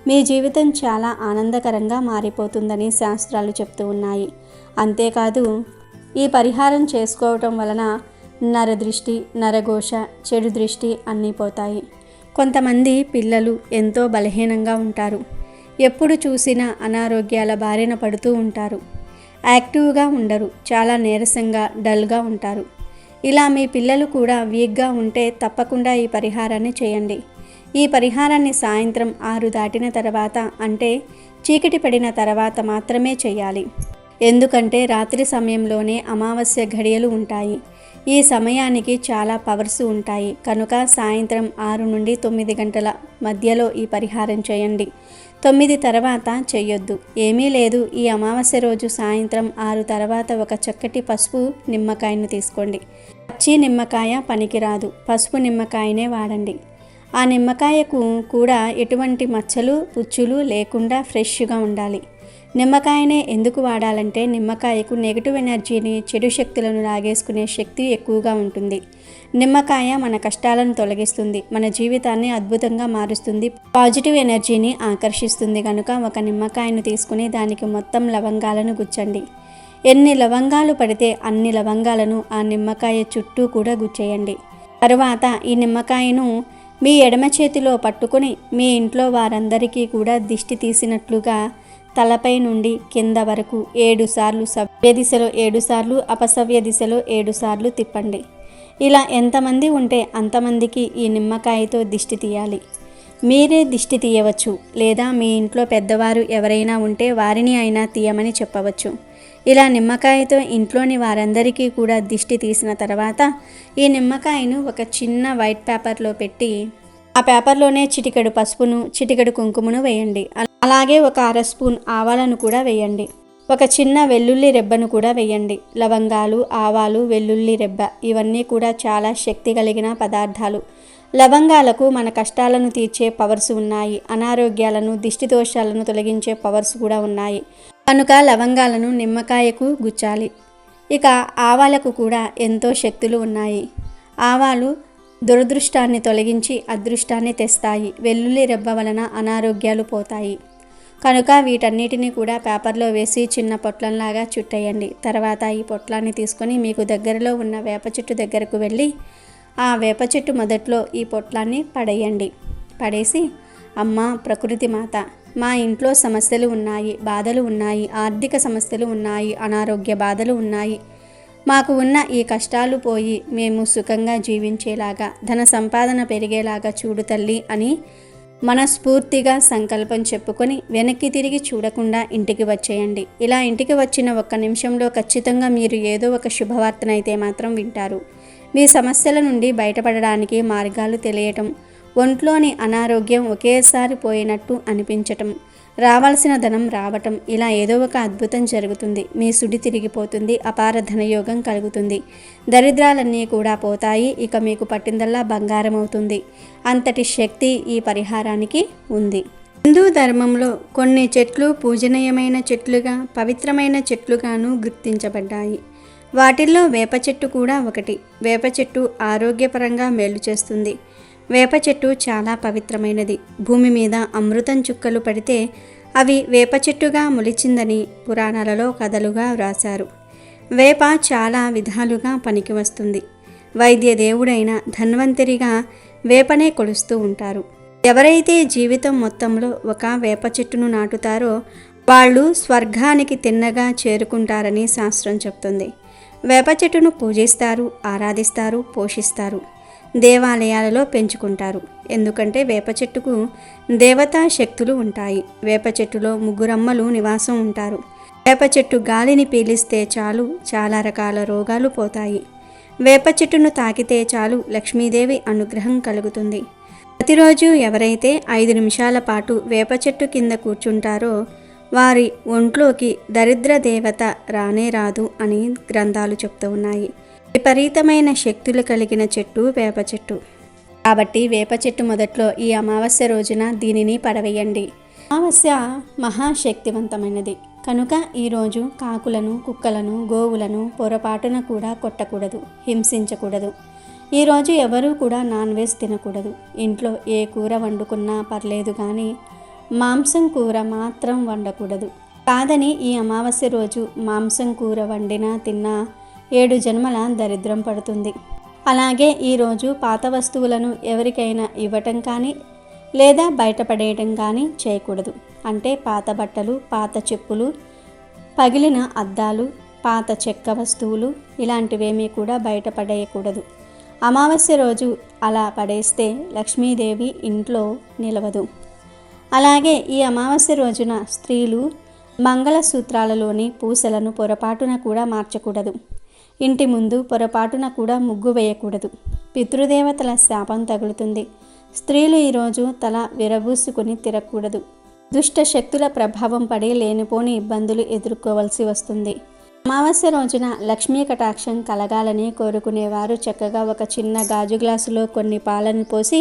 మీ జీవితం చాలా ఆనందకరంగా మారిపోతుందని శాస్త్రాలు చెప్తూ ఉన్నాయి. అంతేకాదు ఈ పరిహారం చేసుకోవటం వలన నరదృష్టి, నరఘోష, చెడు దృష్టి అన్నీ పోతాయి. కొంతమంది పిల్లలు ఎంతో బలహీనంగా ఉంటారు. ఎప్పుడు చూసినా అనారోగ్యాల బారిన పడుతూ ఉంటారు. యాక్టివ్గా ఉండరు, చాలా నీరసంగా డల్గా ఉంటారు. ఇలా మీ పిల్లలు కూడా వీక్గా ఉంటే తప్పకుండా ఈ పరిహారాన్ని చేయండి. ఈ పరిహారాన్ని సాయంత్రం 6 దాటిన తర్వాత అంటే చీకటి పడిన తర్వాత మాత్రమే చేయాలి. ఎందుకంటే రాత్రి సమయంలోనే అమావాస్య ఘడియలు ఉంటాయి. ఈ సమయానికి చాలా పవర్స్ ఉంటాయి. కనుక సాయంత్రం 6 నుండి 9 గంటల మధ్యలో ఈ పరిహారం చేయండి. 9 తర్వాత చేయొద్దు. ఏమీ లేదు, ఈ అమావాస్య రోజు సాయంత్రం 6 తర్వాత ఒక చక్కటి పసుపు నిమ్మకాయను తీసుకోండి. పచ్చి నిమ్మకాయ పనికిరాదు, పసుపు నిమ్మకాయనే వాడండి. ఆ నిమ్మకాయకు కూడా ఎటువంటి మచ్చలు, పుచ్చులు లేకుండా ఫ్రెష్గా ఉండాలి. నిమ్మకాయనే ఎందుకు వాడాలంటే నిమ్మకాయకు నెగిటివ్ ఎనర్జీని, చెడు శక్తులను లాగేసుకునే శక్తి ఎక్కువగా ఉంటుంది. నిమ్మకాయ మన కష్టాలను తొలగిస్తుంది, మన జీవితాన్ని అద్భుతంగా మారుస్తుంది, పాజిటివ్ ఎనర్జీని ఆకర్షిస్తుంది. కనుక ఒక నిమ్మకాయను తీసుకుని దానికి మొత్తం లవంగాలను గుచ్చండి. ఎన్ని లవంగాలు పడితే అన్ని లవంగాలను ఆ నిమ్మకాయ చుట్టూ కూడా గుచ్చేయండి. తరువాత ఈ నిమ్మకాయను మీ ఎడమ చేతిలో పట్టుకుని మీ ఇంట్లో వారందరికీ కూడా దిష్టి తీసినట్లుగా తలపై నుండి కింద వరకు 7 సార్లు సవ్య దిశలో 7 సార్లు, అపసవ్య దిశలో 7 సార్లు తిప్పండి. ఇలా ఎంతమంది ఉంటే అంతమందికి ఈ నిమ్మకాయతో దిష్టి తీయాలి. మీరే దిష్టి తీయవచ్చు, లేదా మీ ఇంట్లో పెద్దవారు ఎవరైనా ఉంటే వారిని అయినా తీయమని చెప్పవచ్చు. ఇలా నిమ్మకాయతో ఇంట్లోని వారందరికీ కూడా దిష్టి తీసిన తర్వాత ఈ నిమ్మకాయను ఒక చిన్న వైట్ పేపర్లో పెట్టి ఆ పేపర్లోనే చిటికెడు పసుపును, చిటికెడు కుంకుమను వేయండి. అలాగే ఒక 1/2 స్పూన్ ఆవాలను కూడా వేయండి. ఒక చిన్న వెల్లుల్లి రెబ్బను కూడా వేయండి. లవంగాలు, ఆవాలు, వెల్లుల్లి రెబ్బ ఇవన్నీ కూడా చాలా శక్తి కలిగిన పదార్థాలు. లవంగాలకు మన కష్టాలను తీర్చే పవర్స్ ఉన్నాయి. అనారోగ్యాలను, దిష్టి దోషాలను తొలగించే పవర్స్ కూడా ఉన్నాయి. కనుక లవంగాలను నిమ్మకాయకు గుచ్చాలి. ఇక ఆవాలకు కూడా ఎంతో శక్తులు ఉన్నాయి. ఆవాలు దురదృష్టాన్ని తొలగించి అదృష్టాన్ని తెస్తాయి. వెల్లుల్లి రెబ్బ వలన అనారోగ్యాలు పోతాయి. కనుక వీటన్నిటిని కూడా పేపర్లో వేసి చిన్న పొట్లంలాగా చుట్టేయండి. తర్వాత ఈ పొట్లాన్ని తీసుకొని మీకు దగ్గరలో ఉన్న వేప చెట్టు దగ్గరకు వెళ్ళి ఆ వేప చెట్టు మొదట్లో ఈ పొట్లాన్ని పడేయండి. పడేసి, అమ్మ ప్రకృతి మాత, మా ఇంట్లో సమస్యలు ఉన్నాయి, బాధలు ఉన్నాయి, ఆర్థిక సమస్యలు ఉన్నాయి, అనారోగ్య బాధలు ఉన్నాయి. మాకు ఉన్న ఈ కష్టాలు పోయి మేము సుఖంగా జీవించేలాగా, ధన సంపాదన పెరిగేలాగా చూడు తల్లి అని మనస్ఫూర్తిగా సంకల్పం చెప్పుకొని వెనక్కి తిరిగి చూడకుండా ఇంటికి వచ్చేయండి. ఇలా ఇంటికి వచ్చిన 1 నిమిషంలో ఖచ్చితంగా మీరు ఏదో ఒక శుభవార్తనైతే మాత్రం వింటారు. మీ సమస్యల నుండి బయటపడడానికి మార్గాలు తెలియటం, ఒంట్లోని అనారోగ్యం ఒకేసారి పోయినట్టు అనిపించటం, రావాల్సిన ధనం రావటం, ఇలా ఏదో ఒక అద్భుతం జరుగుతుంది. మీ సుడి తిరిగిపోతుంది, అపార ధనయోగం కలుగుతుంది, దరిద్రాలన్నీ కూడా పోతాయి. ఇక మీకు పట్టిందల్లా బంగారం అవుతుంది. అంతటి శక్తి ఈ పరిహారానికి ఉంది. హిందూ ధర్మంలో కొన్ని చెట్లు పూజనీయమైన చెట్లుగా, పవిత్రమైన చెట్లుగాను గుర్తించబడ్డాయి. వాటిల్లో వేప చెట్టు కూడా ఒకటి. వేప చెట్టు ఆరోగ్యపరంగా మేలు చేస్తుంది. వేప చెట్టు చాలా పవిత్రమైనది. భూమి మీద అమృతం చుక్కలు పడితే అవి వేప చెట్టుగా మొలిచిందని పురాణాలలో కథలుగా వ్రాశారు. వేప చాలా విధాలుగా పనికి వస్తుంది. వైద్య దేవుడైన ధన్వంతరిగా వేపనే కొలుస్తూ ఉంటారు. ఎవరైతే జీవితం మొత్తంలో ఒక వేప చెట్టును నాటుతారో వాళ్ళు స్వర్గానికి తిన్నగా చేరుకుంటారని శాస్త్రం చెప్తుంది. వేప చెట్టును పూజిస్తారు, ఆరాధిస్తారు, పోషిస్తారు, దేవాలయాలలో పెంచుకుంటారు. ఎందుకంటే వేప చెట్టుకు దేవతా శక్తులు ఉంటాయి. వేప చెట్టులో 3 అమ్మలు నివాసం ఉంటారు. వేప చెట్టు గాలిని పీలిస్తే చాలు చాలా రకాల రోగాలు పోతాయి. వేప చెట్టును తాకితే చాలు లక్ష్మీదేవి అనుగ్రహం కలుగుతుంది. ప్రతిరోజు ఎవరైతే 5 నిమిషాల పాటు వేప చెట్టు కింద కూర్చుంటారో వారి ఒంట్లోకి దరిద్ర దేవత రానే రాదు అని గ్రంథాలు చెప్తూ ఉన్నాయి. విపరీతమైన శక్తులు కలిగిన చెట్టు వేప చెట్టు. కాబట్టి వేప చెట్టు మొదట్లో ఈ అమావాస్య రోజున దీనిని పడవేయండి. అమావాస్య మహాశక్తివంతమైనది. కనుక ఈరోజు కాకులను, కుక్కలను, గోవులను పొరపాటున కూడా కొట్టకూడదు, హింసించకూడదు. ఈరోజు ఎవరూ కూడా నాన్ వెజ్ తినకూడదు. ఇంట్లో ఏ కూర వండుకున్నా పర్లేదు కానీ మాంసం కూర మాత్రం వండకూడదు. కాదని ఈ అమావాస్య రోజు మాంసం కూర వండినా తిన్నా 7 జన్మల దరిద్రం పడుతుంది. అలాగే ఈరోజు పాత వస్తువులను ఎవరికైనా ఇవ్వటం కానీ లేదా బయటపడేయటం కానీ చేయకూడదు. అంటే పాత బట్టలు, పాత చెప్పులు, పగిలిన అద్దాలు, పాత చెక్క వస్తువులు ఇలాంటివేమీ కూడా బయటపడేయకూడదు. అమావాస్య రోజు అలా పడేస్తే లక్ష్మీదేవి ఇంట్లో నిలవదు. అలాగే ఈ అమావాస్య రోజున స్త్రీలు మంగళసూత్రాలలోని పూసలను పొరపాటున కూడా మార్చకూడదు. ఇంటి ముందు పొరపాటున కూడా ముగ్గు వేయకూడదు. పితృదేవతల శాపం తగులుతుంది. స్త్రీలు ఈరోజు తల విరబూసుకుని తిరగకూడదు. దుష్ట శక్తుల ప్రభావం పడి లేనిపోని ఇబ్బందులు ఎదుర్కోవలసి వస్తుంది. అమావాస్య రోజున లక్ష్మీ కటాక్షం కలగాలని కోరుకునేవారు చక్కగా ఒక చిన్న గాజు గ్లాసులో కొన్ని పాలను పోసి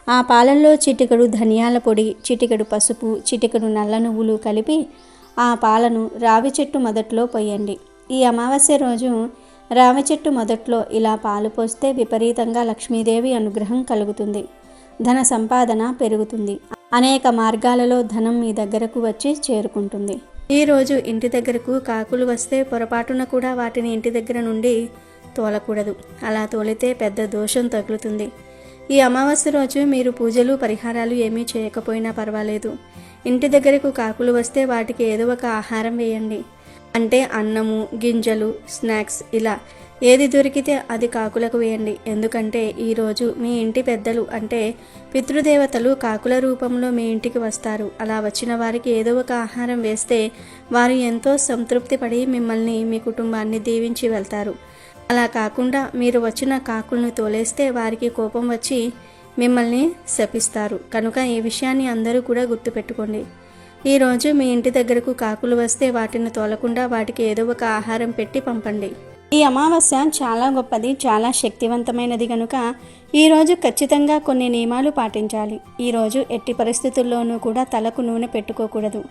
ఆ పాలల్లో చిటికెడు ధనియాల పొడి, చిటికెడు పసుపు, చిటికెడు నల్ల నువ్వులు కలిపి ఆ పాలను రావి చెట్టు మొదట్లో పోయండి. ఈ అమావాస్య రోజు రావి చెట్టు మొదట్లో ఇలా పాలు పోస్తే విపరీతంగా లక్ష్మీదేవి అనుగ్రహం కలుగుతుంది. ధన సంపాదన పెరుగుతుంది. అనేక మార్గాలలో ధనం మీ దగ్గరకు వచ్చి చేరుకుంటుంది. ఈరోజు ఇంటి దగ్గరకు కాకులు వస్తే పొరపాటున కూడా వాటిని ఇంటి దగ్గర నుండి తోలకూడదు. అలా తోలితే పెద్ద దోషం తగులుతుంది. ఈ అమావాస్య రోజు మీరు పూజలు పరిహారాలు ఏమీ చేయకపోయినా పర్వాలేదు. ఇంటి దగ్గరకు కాకులు వస్తే వాటికి ఏదో ఒక ఆహారం వేయండి. అంటే అన్నము, గింజలు, స్నాక్స్ ఇలా ఏది దొరికితే అది కాకులకు వేయండి. ఎందుకంటే ఈరోజు మీ ఇంటి పెద్దలు అంటే పితృదేవతలు కాకుల రూపంలో మీ ఇంటికి వస్తారు. అలా వచ్చిన వారికి ఏదో ఒక ఆహారం వేస్తే వారు ఎంతో సంతృప్తి పడి మిమ్మల్ని, మీ కుటుంబాన్ని దీవించి వెళ్తారు. అలా కాకుండా మీరు వచ్చిన కాకులను తోలేస్తే వారికి కోపం వచ్చి మిమ్మల్ని శపిస్తారు. కనుక ఈ విషయాన్ని అందరూ కూడా గుర్తుపెట్టుకోండి. ఈరోజు మీ ఇంటి దగ్గరకు కాకులు వస్తే వాటిని తోలకుండా వాటికి ఏదో ఒక ఆహారం పెట్టి పంపండి. ఈ అమావాస్య చాలా గొప్పది, చాలా శక్తివంతమైనది కనుక ఈరోజు ఖచ్చితంగా కొన్ని నియమాలు పాటించాలి. ఈరోజు ఎట్టి పరిస్థితుల్లోనూ కూడా తలకు నూనె పెట్టుకోకూడదు.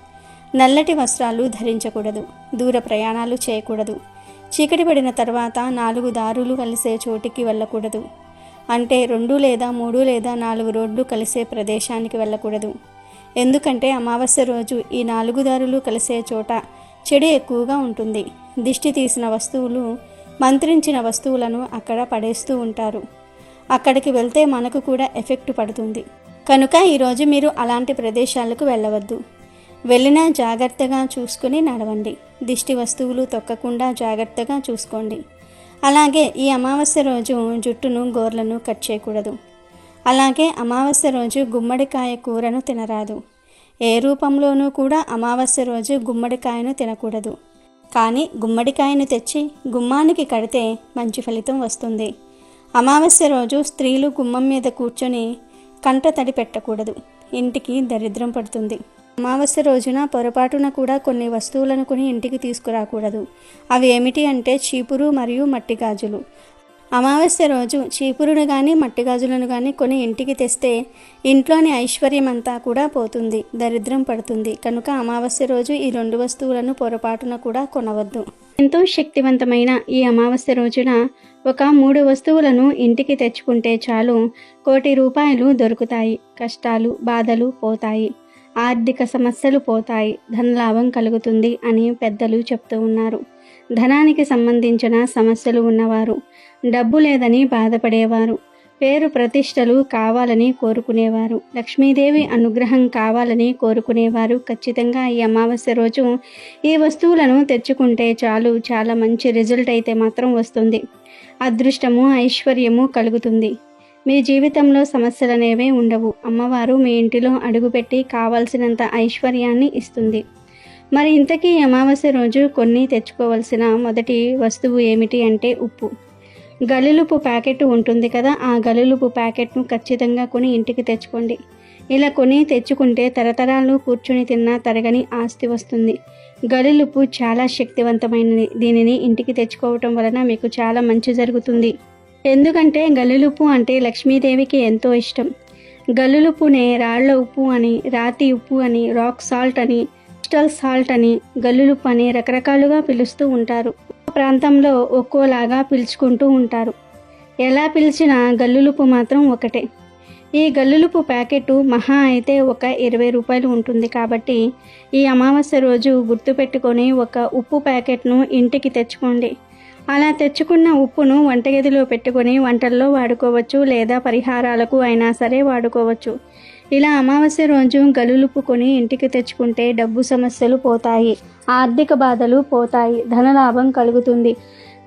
నల్లటి వస్త్రాలు ధరించకూడదు. దూర ప్రయాణాలు చేయకూడదు. చీకటి పడిన తర్వాత 4 దారులు కలిసే చోటికి వెళ్ళకూడదు. అంటే 2 లేదా 3 లేదా 4 రోడ్లు కలిసే ప్రదేశానికి వెళ్ళకూడదు. ఎందుకంటే అమావాస్య రోజు ఈ 4 దారులు కలిసే చోట చెడు ఎక్కువగా ఉంటుంది. దిష్టి తీసిన వస్తువులు, మంత్రించిన వస్తువులను అక్కడ పడేస్తూ ఉంటారు. అక్కడికి వెళ్తే మనకు కూడా ఎఫెక్ట్ పడుతుంది. కనుక ఈరోజు మీరు అలాంటి ప్రదేశాలకు వెళ్ళవద్దు. వెళ్ళినా జాగ్రత్తగా చూసుకుని నడవండి. దిష్టి వస్తువులు తొక్కకుండా జాగ్రత్తగా చూసుకోండి. అలాగే ఈ అమావాస్య రోజు జుట్టును, గోర్లను కట్ చేయకూడదు. అలాగే అమావాస్య రోజు గుమ్మడికాయ కూరను తినరాదు. ఏ రూపంలోనూ కూడా అమావాస్య రోజు గుమ్మడికాయను తినకూడదు. కానీ గుమ్మడికాయను తెచ్చి గుమ్మానికి కడితే మంచి ఫలితం వస్తుంది. అమావాస్య రోజు స్త్రీలు గుమ్మం మీద కూర్చొని కంట తడి పెట్టకూడదు. ఇంటికి దరిద్రం పడుతుంది. అమావాస్య రోజున పొరపాటున కూడా కొన్ని వస్తువులను కొని ఇంటికి తీసుకురాకూడదు. అవి ఏమిటి అంటే చీపురు మరియు మట్టి గాజులు. అమావాస్య రోజు చీపురును కానీ మట్టి గాజులను కానీ కొని ఇంటికి తెస్తే ఇంట్లోని ఐశ్వర్యం అంతా కూడా పోతుంది, దరిద్రం పడుతుంది. కనుక అమావాస్య రోజు ఈ 2 వస్తువులను పొరపాటున కూడా కొనవద్దు. ఎంతో శక్తివంతమైన ఈ అమావాస్య రోజున ఒక 3 వస్తువులను ఇంటికి తెచ్చుకుంటే చాలు 1 కోటి రూపాయలు దొరుకుతాయి. కష్టాలు, బాధలు పోతాయి. ఆర్థిక సమస్యలు పోతాయి. ధనలాభం కలుగుతుంది అని పెద్దలు చెప్తూ ఉన్నారు. ధనానికి సంబంధించిన సమస్యలు ఉన్నవారు, డబ్బు లేదని బాధపడేవారు, పేరు ప్రతిష్టలు కావాలని కోరుకునేవారు, లక్ష్మీదేవి అనుగ్రహం కావాలని కోరుకునేవారు ఖచ్చితంగా ఈ అమావాస్య రోజు ఈ వస్తువులను తెచ్చుకుంటే చాలు, చాలా మంచి రిజల్ట్ అయితే మాత్రం వస్తుంది. అదృష్టము, ఐశ్వర్యము కలుగుతుంది. మీ జీవితంలో సమస్యలనేవే ఉండవు. అమ్మవారు మీ ఇంటిలో అడుగుపెట్టి కావాల్సినంత ఐశ్వర్యాన్ని ఇస్తుంది. మరి ఇంతకీ అమావాస్య రోజు కొన్ని తెచ్చుకోవాల్సిన మొదటి వస్తువు ఏమిటి అంటే ఉప్పు. గల్లులుప్పు ప్యాకెట్ ఉంటుంది కదా, ఆ గల్లులుప్పు ప్యాకెట్ను ఖచ్చితంగా కొని ఇంటికి తెచ్చుకోండి. ఇలా కొని తెచ్చుకుంటే తరతరాలు కూర్చుని తిన్నా తరగని ఆస్తి వస్తుంది. గల్లులుప్పు చాలా శక్తివంతమైనది. దీనిని ఇంటికి తెచ్చుకోవటం వలన మీకు చాలా మంచి జరుగుతుంది. ఎందుకంటే గల్లులుప్పు అంటే లక్ష్మీదేవికి ఎంతో ఇష్టం. గల్లులుప్పునే రాళ్ల ఉప్పు అని, రాతి ఉప్పు అని, రాక్ సాల్ట్ అని, క్రిస్టల్ సాల్ట్ అని, గల్లులుప్పు అని రకరకాలుగా పిలుస్తూ ఉంటారు. ప్రాంతంలో ఒక్కోలాగా పిలుచుకుంటూ ఉంటారు. ఎలా పిలిచినా గల్లులుప్పు మాత్రం ఒకటే. ఈ గల్లులుప్పు ప్యాకెట్ మహా అయితే ఒక 20 రూపాయలు ఉంటుంది. కాబట్టి ఈ అమావాస్య రోజు గుర్తుపెట్టుకొని ఒక ఉప్పు ప్యాకెట్ను ఇంటికి తెచ్చుకోండి. అలా తెచ్చుకున్న ఉప్పును వంటగదిలో పెట్టుకొని వంటల్లో వాడుకోవచ్చు, లేదా పరిహారాలకు అయినా సరే వాడుకోవచ్చు. ఇలా అమావాస్య రోజు గల్లులుప్పు కొని ఇంటికి తెచ్చుకుంటే డబ్బు సమస్యలు పోతాయి, ఆర్థిక బాధలు పోతాయి, ధనలాభం కలుగుతుంది,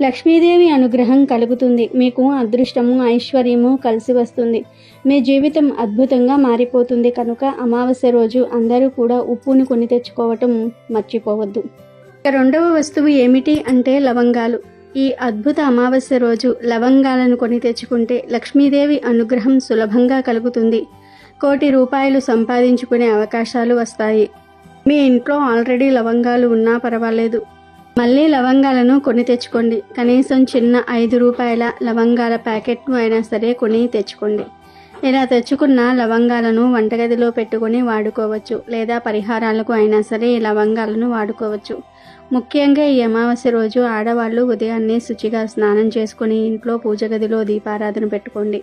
లక్ష్మీదేవి అనుగ్రహం కలుగుతుంది. మీకు అదృష్టము, ఐశ్వర్యము కలిసి వస్తుంది. మీ జీవితం అద్భుతంగా మారిపోతుంది. కనుక అమావాస్య రోజు అందరూ కూడా ఉప్పును కొని తెచ్చుకోవటం మర్చిపోవద్దు. రెండవ వస్తువు ఏమిటి అంటే లవంగాలు. ఈ అద్భుత అమావాస్య రోజు లవంగాలను కొని తెచ్చుకుంటే లక్ష్మీదేవి అనుగ్రహం సులభంగా కలుగుతుంది. 1 కోటి రూపాయలు సంపాదించుకునే అవకాశాలు వస్తాయి. మీ ఇంట్లో ఆల్రెడీ లవంగాలు ఉన్నా పర్వాలేదు, మళ్ళీ లవంగాలను కొని తెచ్చుకోండి. కనీసం చిన్న 5 రూపాయల లవంగాల ప్యాకెట్ను అయినా సరే కొని తెచ్చుకోండి. ఇలా తెచ్చుకున్న లవంగాలను వంటగదిలో పెట్టుకొని వాడుకోవచ్చు, లేదా పరిహారాలకు అయినా సరే ఈ లవంగాలను వాడుకోవచ్చు. ముఖ్యంగా ఈ అమావాస్య రోజు ఆడవాళ్ళు ఉదయాన్నే శుచిగా స్నానం చేసుకుని ఇంట్లో పూజ గదిలో దీపారాధన పెట్టుకోండి.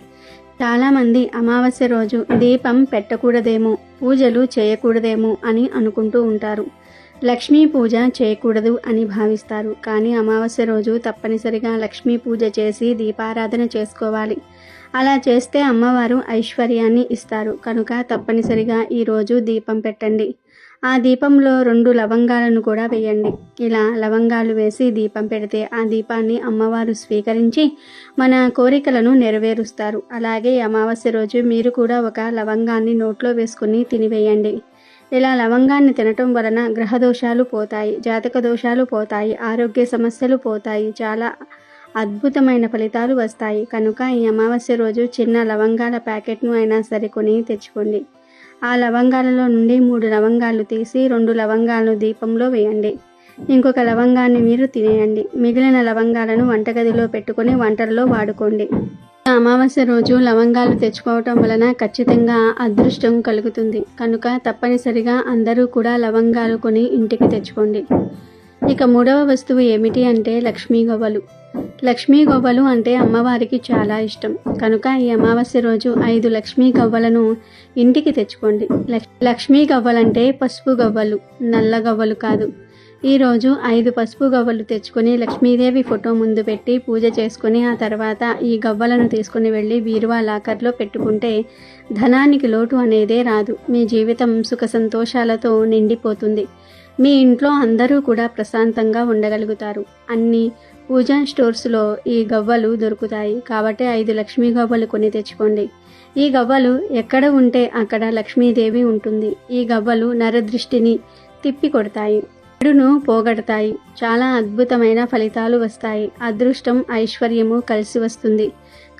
చాలామంది అమావాస్య రోజు దీపం పెట్టకూడదేమో, పూజలు చేయకూడదేమో అని అనుకుంటూ ఉంటారు. లక్ష్మీ పూజ చేయకూడదు అని భావిస్తారు. కానీ అమావాస్య రోజు తప్పనిసరిగా లక్ష్మీ పూజ చేసి దీపారాధన చేసుకోవాలి. అలా చేస్తే అమ్మవారు ఐశ్వర్యాన్ని ఇస్తారు. కనుక తప్పనిసరిగా ఈరోజు దీపం పెట్టండి. ఆ దీపంలో 2 లవంగాలను కూడా వేయండి. ఇలా లవంగాలు వేసి దీపం పెడితే ఆ దీపాన్ని అమ్మవారు స్వీకరించి మన కోరికలను నెరవేరుస్తారు. అలాగే అమావాస్య రోజు మీరు కూడా ఒక లవంగాన్ని నోట్లో వేసుకుని తినివేయండి. ఇలా లవంగాన్ని తినటం వలన గ్రహదోషాలు పోతాయి, జాతక దోషాలు పోతాయి, ఆరోగ్య సమస్యలు పోతాయి, చాలా అద్భుతమైన ఫలితాలు వస్తాయి. కనుక ఈ అమావాస్య రోజు చిన్న లవంగాల ప్యాకెట్ను అయినా సరే కొని తెచ్చుకోండి. ఆ లవంగాలలో నుండి 3 లవంగాలు తీసి 2 లవంగాలను దీపంలో వేయండి. ఇంకొక లవంగాన్ని మీరు తినేయండి. మిగిలిన లవంగాలను వంటగదిలో పెట్టుకొని వంటల్లో వాడుకోండి. అమావాస్య రోజు లవంగాలు తెచ్చుకోవటం వలన ఖచ్చితంగా అదృష్టం కలుగుతుంది. కనుక తప్పనిసరిగా అందరూ కూడా లవంగాలు కొని ఇంటికి తెచ్చుకోండి. ఇక 3వ వస్తువు ఏమిటి అంటే లక్ష్మీ గవ్వలు. లక్ష్మీ గవ్వలు అంటే అమ్మవారికి చాలా ఇష్టం. కనుక ఈ అమావాస్య రోజు 5 లక్ష్మీ గవ్వలను ఇంటికి తెచ్చుకోండి. లక్ష్మీ గవ్వలంటే పసుపు గవ్వలు, నల్ల గవ్వలు కాదు. ఈరోజు 5 పసుపు గవ్వలు తెచ్చుకొని లక్ష్మీదేవి ఫోటో ముందు పెట్టి పూజ చేసుకొని ఆ తర్వాత ఈ గవ్వలను తీసుకుని వెళ్ళి బీరువా లాకర్లో పెట్టుకుంటే ధనానికి లోటు అనేదే రాదు. మీ జీవితం సుఖ సంతోషాలతో నిండిపోతుంది. మీ ఇంట్లో అందరూ కూడా ప్రశాంతంగా ఉండగలుగుతారు. అన్ని పూజా స్టోర్స్లో ఈ గవ్వలు దొరుకుతాయి. కాబట్టి 5 లక్ష్మీ గవ్వలు కొని తెచ్చుకోండి. ఈ గవ్వలు ఎక్కడ ఉంటే అక్కడ లక్ష్మీదేవి ఉంటుంది. ఈ గవ్వలు నరదృష్టిని తిప్పి కొడతాయి, చెడును పోగొడతాయి, చాలా అద్భుతమైన ఫలితాలు వస్తాయి, అదృష్టం ఐశ్వర్యము కలిసి వస్తుంది.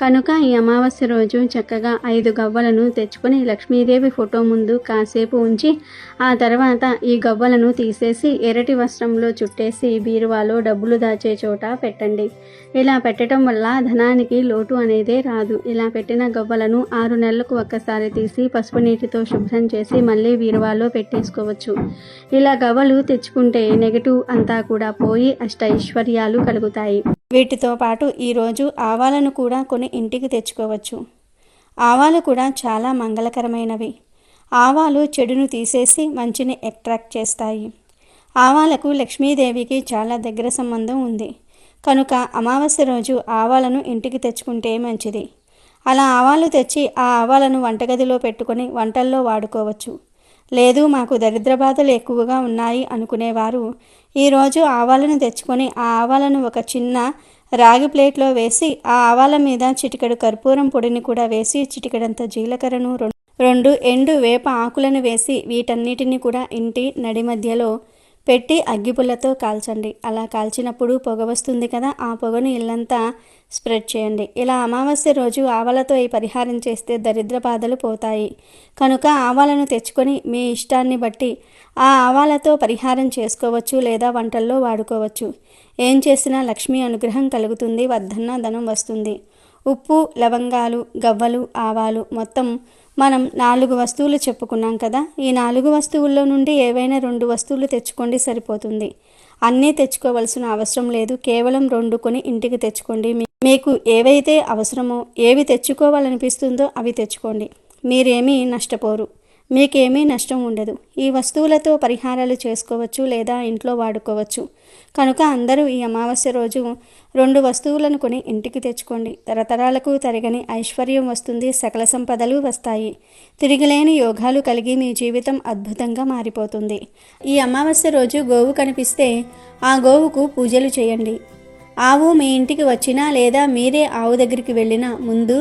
కనుక ఈ అమావాస్య రోజు చక్కగా 5 గవ్వలను తెచ్చుకొని లక్ష్మీదేవి ఫోటో ముందు కాసేపు ఉంచి ఆ తర్వాత ఈ గవ్వలను తీసేసి ఎర్రటి వస్త్రంలో చుట్టేసి బీరువాలో డబ్బులు దాచే చోట పెట్టండి. ఇలా పెట్టడం వల్ల ధనానికి లోటు అనేదే రాదు. ఇలా పెట్టిన గవ్వలను 6 నెలలకు ఒక్కసారి తీసి పసుపు నీటితో శుభ్రం చేసి మళ్ళీ బీరువాలో పెట్టేసుకోవచ్చు. ఇలా గవ్వలు తెచ్చుకుంటే నెగటివ్ అంతా కూడా పోయి అష్టైశ్వర్యాలు కలుగుతాయి. వీటితో పాటు ఈరోజు ఆవాలను కూడా కొని ఇంటికి తెచ్చుకోవచ్చు. ఆవాలు కూడా చాలా మంగళకరమైనవి. ఆవాలు చెడును తీసేసి మంచిని అట్రాక్ట్ చేస్తాయి. ఆవాలకు లక్ష్మీదేవికి చాలా దగ్గర సంబంధం ఉంది. కనుక అమావాస్య రోజు ఆవాలను ఇంటికి తెచ్చుకుంటే మంచిది. అలా ఆవాలు తెచ్చి ఆ ఆవాలను వంటగదిలో పెట్టుకొని వంటల్లో వాడుకోవచ్చు. లేదు మాకు దరిద్ర బాధలు ఎక్కువగా ఉన్నాయి అనుకునేవారు ఈరోజు ఆవాలను తెచ్చుకొని ఆ ఆవాలను ఒక చిన్న రాగి ప్లేట్లో వేసి ఆ ఆవాల మీద చిటికెడు కర్పూరం పొడిని కూడా వేసి చిటికెడంత జీలకర్రను 2 ఎండు వేప ఆకులను వేసి వీటన్నిటిని కూడా ఇంటి నడి మధ్యలో పెట్టి అగ్గిపుల్లతో కాల్చండి. అలా కాల్చినప్పుడు పొగ వస్తుంది కదా, ఆ పొగను ఇల్లంతా స్ప్రెడ్ చేయండి. ఇలా అమావాస్య రోజు ఆవాలతో ఈ పరిహారం చేస్తే దరిద్ర బాధలు పోతాయి. కనుక ఆవాలను తెచ్చుకొని మీ ఇష్టాన్ని బట్టి ఆ ఆవాలతో పరిహారం చేసుకోవచ్చు, లేదా వంటల్లో వాడుకోవచ్చు. ఏం చేసినా లక్ష్మీ అనుగ్రహం కలుగుతుంది, వర్ధన్న ధనం వస్తుంది. ఉప్పు, లవంగాలు, గవ్వలు, ఆవాలు మొత్తం మనం 4 వస్తువులు చెప్పుకున్నాం కదా. ఈ 4 వస్తువుల్లో నుండి ఏవైనా 2 వస్తువులు తెచ్చుకోండి, సరిపోతుంది. అన్నీ తెచ్చుకోవాల్సిన అవసరం లేదు. కేవలం 2 కొని ఇంటికి తెచ్చుకోండి. మీకు ఏవైతే అవసరమో, ఏవి తెచ్చుకోవాలనిపిస్తుందో అవి తెచ్చుకోండి. మీరేమీ నష్టపోరు, మీకేమీ నష్టం ఉండదు. ఈ వస్తువులతో పరిహారాలు చేసుకోవచ్చు లేదా ఇంట్లో వాడుకోవచ్చు. కనుక అందరూ ఈ అమావాస్య రోజు 2 వస్తువులను కొని ఇంటికి తెచ్చుకోండి. తరతరాలకు తరగని ఐశ్వర్యం వస్తుంది, సకల సంపదలు వస్తాయి. తిరిగిలేని యోగాలు కలిగి మీ జీవితం అద్భుతంగా మారిపోతుంది. ఈ అమావాస్య రోజు గోవు కనిపిస్తే ఆ గోవుకు పూజలు చేయండి. ఆవు మీ ఇంటికి వచ్చినా లేదా మీరే ఆవు దగ్గరికి వెళ్ళినా ముందు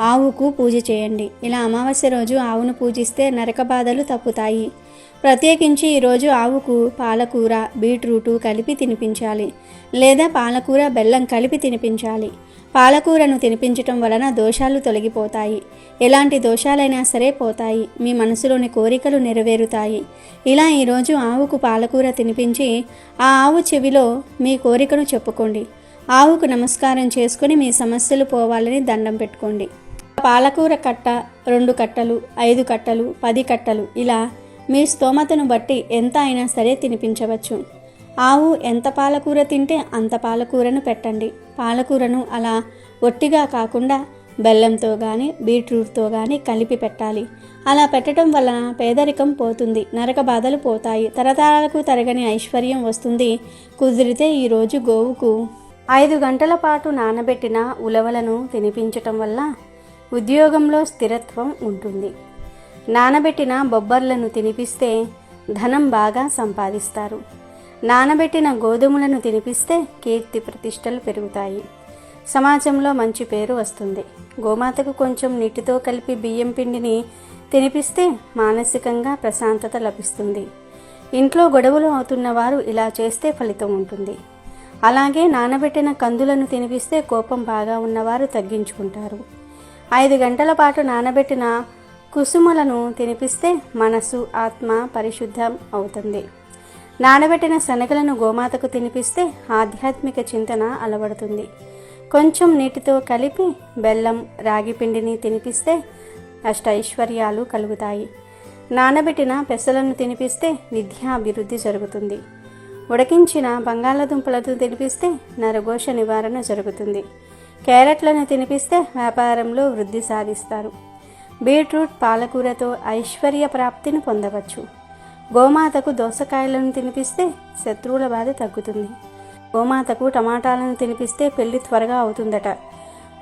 ఆవుకు పూజ చేయండి. ఇలా అమావాస్య రోజు ఆవును పూజిస్తే నరక బాధలు తప్పుతాయి. ప్రత్యేకించి ఈరోజు ఆవుకు పాలకూర, బీట్రూటు కలిపి తినిపించాలి లేదా పాలకూర, బెల్లం కలిపి తినిపించాలి. పాలకూరను తినిపించటం వలన దోషాలు తొలగిపోతాయి. ఎలాంటి దోషాలైనా సరే పోతాయి. మీ మనసులోని కోరికలు నెరవేరుతాయి. ఇలా ఈరోజు ఆవుకు పాలకూర తినిపించి ఆ ఆవు చెవిలో మీ కోరికను చెప్పుకోండి. ఆవుకు నమస్కారం చేసుకుని మీ సమస్యలు పోవాలని దండం పెట్టుకోండి. పాలకూర కట్ట 2 కట్టలు, 5 కట్టలు, 10 కట్టలు ఇలా మీ స్తోమతను బట్టి ఎంత అయినా సరే తినిపించవచ్చు. ఆవు ఎంత పాలకూర తింటే అంత పాలకూరను పెట్టండి. పాలకూరను అలా ఒట్టిగా కాకుండా బెల్లంతో కానీ బీట్రూట్తో కానీ కలిపి పెట్టాలి. అలా పెట్టడం వలన పేదరికం పోతుంది, నరక బాధలు పోతాయి, తరతరాలకు తరగని ఐశ్వర్యం వస్తుంది. కుదిరితే ఈరోజు గోవుకు 5 గంటల పాటు నానబెట్టిన ఉలవలను తినిపించటం వల్ల ఉద్యోగంలో స్థిరత్వం ఉంటుంది. నానబెట్టిన బొబ్బర్లను తినిపిస్తే ధనం బాగా సంపాదిస్తారు. నానబెట్టిన గోధుమలను తినిపిస్తే కీర్తి ప్రతిష్టలు పెరుగుతాయి. సమాజంలో మంచి పేరు వస్తుంది. గోమాతకు కొంచెం నీటితో కలిపి బియ్యం పిండిని తినిపిస్తే మానసికంగా ప్రశాంతత లభిస్తుంది. ఇంట్లో గొడవలు అవుతున్న వారు ఇలా చేస్తే ఫలితం ఉంటుంది. అలాగే నానబెట్టిన కందులను తినిపిస్తే కోపం బాగా ఉన్నవారు తగ్గించుకుంటారు. 5 గంటల పాటు నానబెట్టిన కుసుమలను తినిపిస్తే మనసు, ఆత్మ పరిశుద్ధం అవుతుంది. నానబెట్టిన శనగలను గోమాతకు తినిపిస్తే ఆధ్యాత్మిక చింతన అలవడుతుంది. కొంచెం నీటితో కలిపి బెల్లం, రాగి పిండిని తినిపిస్తే అష్టైశ్వర్యాలు కలుగుతాయి. నానబెట్టిన పెసలను తినిపిస్తే విద్యాభివృద్ధి జరుగుతుంది. ఉడికించిన బంగాళదుంపలను తినిపిస్తే నరఘోష నివారణ జరుగుతుంది. క్యారెట్లను తినిపిస్తే వ్యాపారంలో వృద్ధి సాధిస్తారు. బీట్రూట్, పాలకూరతో ఐశ్వర్య ప్రాప్తిని పొందవచ్చు. గోమాతకు దోసకాయలను తినిపిస్తే శత్రువుల బాధ తగ్గుతుంది. గోమాతకు టమాటాలను తినిపిస్తే పెళ్లి త్వరగా అవుతుందట.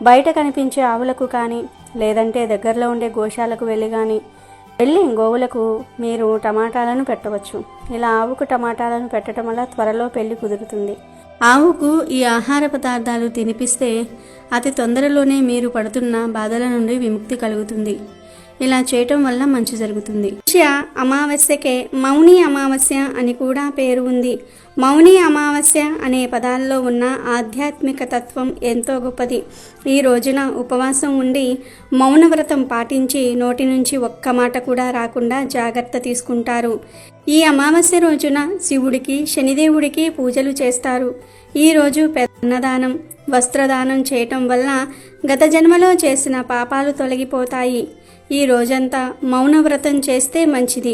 బయట కనిపించే ఆవులకు కానీ లేదంటే దగ్గరలో ఉండే గోశాలకు వెళ్ళి గోవులకు మీరు టమాటాలను పెట్టవచ్చు. ఇలా ఆవుకు టమాటాలను పెట్టడం వల్ల త్వరలో పెళ్లి కుదురుతుంది. ఆవుకు ఈ ఆహార పదార్థాలు తినిపిస్తే అతి తొందరలోనే మీరు పడుతున్న బాధల నుండి విముక్తి కలుగుతుంది. ఇలా చేయటం వల్ల మంచి జరుగుతుంది. పుష్య అమావాస్యకే మౌని అమావాస్య అని కూడా పేరు ఉంది. మౌని అమావాస్య అనే పదాల్లో ఉన్న ఆధ్యాత్మిక తత్వం ఎంతో గొప్పది. ఈ రోజున ఉపవాసం ఉండి మౌనవ్రతం పాటించి నోటి నుంచి ఒక్క మాట కూడా రాకుండా జాగ్రత్త తీసుకుంటారు. ఈ అమావాస్య రోజున శివుడికి, శనిదేవుడికి పూజలు చేస్తారు. ఈరోజు అన్నదానం, వస్త్రదానం చేయటం వల్ల గత జన్మలో చేసిన పాపాలు తొలగిపోతాయి. ఈ రోజంతా మౌనవ్రతం చేస్తే మంచిది.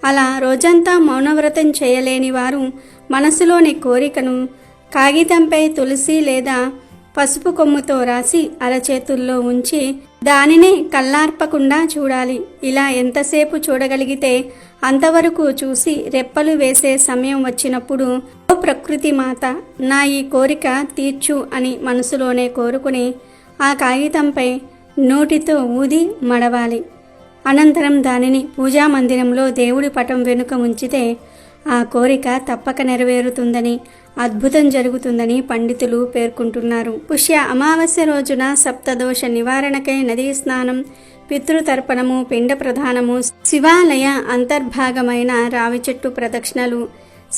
అలా రోజంతా మౌనవ్రతం చేయలేని వారు మనసులోని కోరికను కాగితంపై తులసి లేదా పసుపు కొమ్ముతో రాసి అరచేతుల్లో ఉంచి దానిని కళ్ళార్పకుండా చూడాలి. ఇలా ఎంతసేపు చూడగలిగితే అంతవరకు చూసి రెప్పలు వేసే సమయం వచ్చినప్పుడు ఓ ప్రకృతి మాత, నా ఈ కోరిక తీర్చు అని మనసులోనే కోరుకుని ఆ కాగితంపై నోటితో ఊది మడవాలి. అనంతరం దానిని పూజా మందిరంలో దేవుడి పటం వెనుక ఉంచితే ఆ కోరిక తప్పక నెరవేరుతుందని, అద్భుతం జరుగుతుందని పండితులు పేర్కొంటున్నారు. పుష్య అమావాస్య రోజున సప్తదోష నివారణకై నదీ స్నానం, పితృతర్పణము, పిండ ప్రధానము, శివాలయ అంతర్భాగమైన రావి చెట్టు ప్రదక్షిణలు,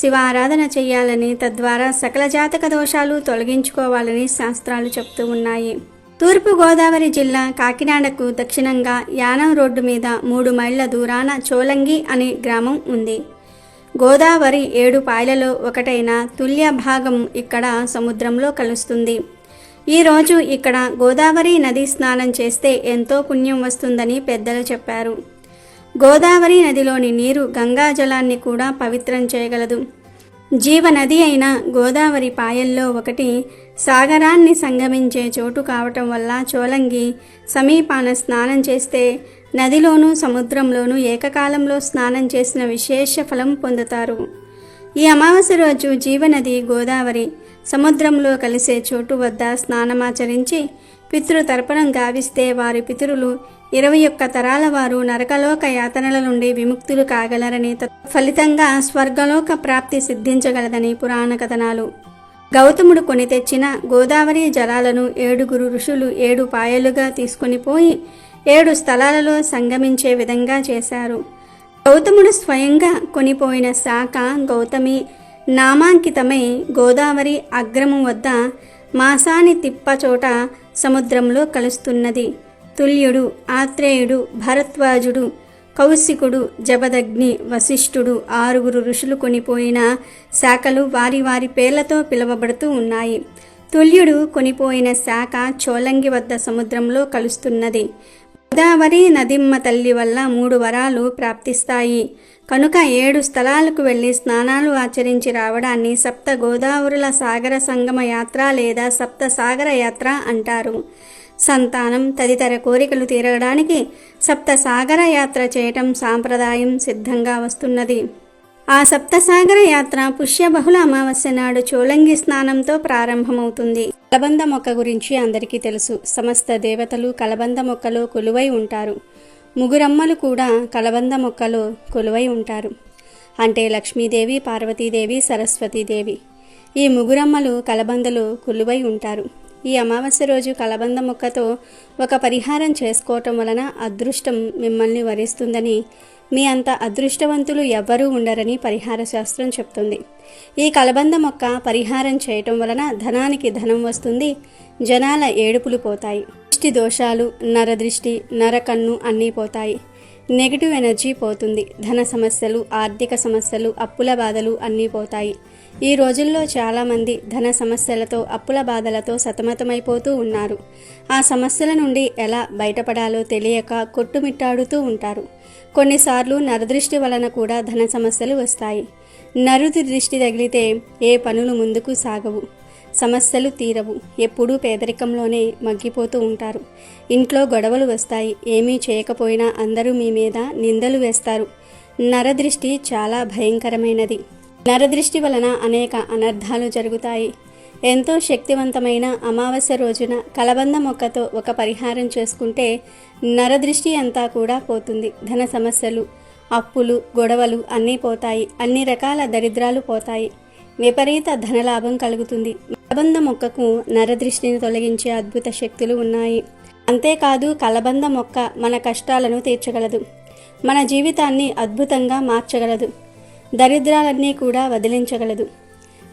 శివారాధన చేయాలని, తద్వారా సకల జాతక దోషాలు తొలగించుకోవాలని శాస్త్రాలు చెప్తూ ఉన్నాయి. తూర్పుగోదావరి జిల్లా కాకినాడకు దక్షిణంగా యానం రోడ్డు మీద 3 మైళ్ళ దూరాన చోలంగి అనే గ్రామం ఉంది. గోదావరి 7 పాయలలో ఒకటైన తుల్య భాగం ఇక్కడ సముద్రంలో కలుస్తుంది. ఈరోజు ఇక్కడ గోదావరి నది స్నానం చేస్తే ఎంతో పుణ్యం వస్తుందని పెద్దలు చెప్పారు. గోదావరి నదిలోని నీరు గంగా జలాన్ని కూడా పవిత్రం చేయగలదు. జీవనది అయిన గోదావరి పాయల్లో ఒకటి సాగరాన్ని సంగమించే చోటు కావటం వల్ల చోళంగి సమీపాన స్నానం చేస్తే నదిలోనూ సముద్రంలోనూ ఏకకాలంలో స్నానం చేసిన విశేష ఫలం పొందుతారు. ఈ అమావాస్య రోజు జీవనది గోదావరి సముద్రంలో కలిసే చోటు వద్ద స్నానమాచరించి పితృతర్పణం గావిస్తే వారి పితరులు 21 తరాల వారు నరకలోక యాతనల నుండి విముక్తులు కాగలరని, ఫలితంగా స్వర్గలోక ప్రాప్తి సిద్ధించగలదని పురాణ కథనాలు. గౌతముడు కొని తెచ్చిన గోదావరి జలాలను 7 ఋషులు 7 పాయలుగా తీసుకొని పోయి 7 స్థలాలలో సంగమించే విధంగా చేశారు. గౌతముడు స్వయంగా కొనిపోయిన శాఖ గౌతమి నామాంకితమై గోదావరి అగ్రమం వద్ద మాసాని తిప్పచోట సముద్రంలో కలుస్తున్నది. తుల్యుడు, ఆత్రేయుడు, భరద్వాజుడు, కౌశికుడు, జబదగ్ని, వశిష్ఠుడు 6 ఋషులు కొనిపోయిన శాఖలు వారి వారి పేర్లతో పిలువబడుతూ ఉన్నాయి. తుల్యుడు కొనిపోయిన శాఖ చోళంగి వద్ద సముద్రంలో కలుస్తున్నది. గోదావరి నదిమ్మ తల్లి వల్ల 3 వరాలు ప్రాప్తిస్తాయి కనుక 7 స్థలాలకు వెళ్లి స్నానాలు ఆచరించి రావడాన్ని సప్త గోదావరుల సాగర సంగమ యాత్ర లేదా సప్త సాగర యాత్ర అంటారు. సంతానం తదితర కోరికలు తీరడానికి సప్త సాగర యాత్ర చేయటం సాంప్రదాయం సిద్ధంగా వస్తున్నది. ఆ సప్తసాగర యాత్ర పుష్య బహుళ అమావాస్య నాడు చోళంగి స్నానంతో ప్రారంభమవుతుంది. కలబంద మొక్క గురించి అందరికీ తెలుసు. సమస్త దేవతలు కలబంద మొక్కలో కొలువై ఉంటారు. ముగురమ్మలు కూడా కలబంద మొక్కలో కొలువై ఉంటారు. అంటే లక్ష్మీదేవి, పార్వతీదేవి, సరస్వతీదేవి. ఈ ముగురమ్మలు కలబందలో కొలువై ఉంటారు. ఈ అమావాస్య రోజు కలబంద మొక్కతో ఒక పరిహారం చేసుకోవటం వలన అదృష్టం మిమ్మల్ని వరిస్తుందని, మీ అంత అదృష్టవంతులు ఎవ్వరూ ఉండరని పరిహార శాస్త్రం చెప్తుంది. ఈ కలబంద మొక్క పరిహారం చేయటం వలన ధనానికి ధనం వస్తుంది, జనాల ఏడుపులు పోతాయి, దృష్టి దోషాలు, నరదృష్టి, నరకన్ను అన్నీ పోతాయి, నెగిటివ్ ఎనర్జీ పోతుంది, ధన సమస్యలు, ఆర్థిక సమస్యలు, అప్పుల బాధలు అన్నీ పోతాయి. ఈ రోజుల్లో చాలామంది ధన సమస్యలతో, అప్పుల బాధలతో సతమతమైపోతూ ఉన్నారు. ఆ సమస్యల నుండి ఎలా బయటపడాలో తెలియక కొట్టుమిట్టాడుతూ ఉంటారు. కొన్నిసార్లు నరదృష్టి వలన కూడా ధన సమస్యలు వస్తాయి. నరుడి దృష్టి తగిలితే ఏ పనులు ముందుకు సాగవు, సమస్యలు తీరవు, ఎప్పుడూ పేదరికంలోనే మగ్గిపోతూ ఉంటారు. ఇంట్లో గొడవలు వస్తాయి. ఏమీ చేయకపోయినా అందరూ మీ మీద నిందలు వేస్తారు. నరదృష్టి చాలా భయంకరమైనది. నరదృష్టి వలన అనేక అనర్థాలు జరుగుతాయి. ఎంతో శక్తివంతమైన అమావాస్య రోజున కలబంద మొక్కతో ఒక పరిహారం చేసుకుంటే నరదృష్టి అంతా కూడా పోతుంది. ధన సమస్యలు, అప్పులు, గొడవలు అన్నీ పోతాయి. అన్ని రకాల దరిద్రాలు పోతాయి. విపరీత ధనలాభం కలుగుతుంది. కలబంద మొక్కకు నరదృష్టిని తొలగించే అద్భుత శక్తులు ఉన్నాయి. అంతేకాదు కలబంద మొక్క మన కష్టాలను తీర్చగలదు, మన జీవితాన్ని అద్భుతంగా మార్చగలదు, దరిద్రాలన్నీ కూడా వదిలించగలదు.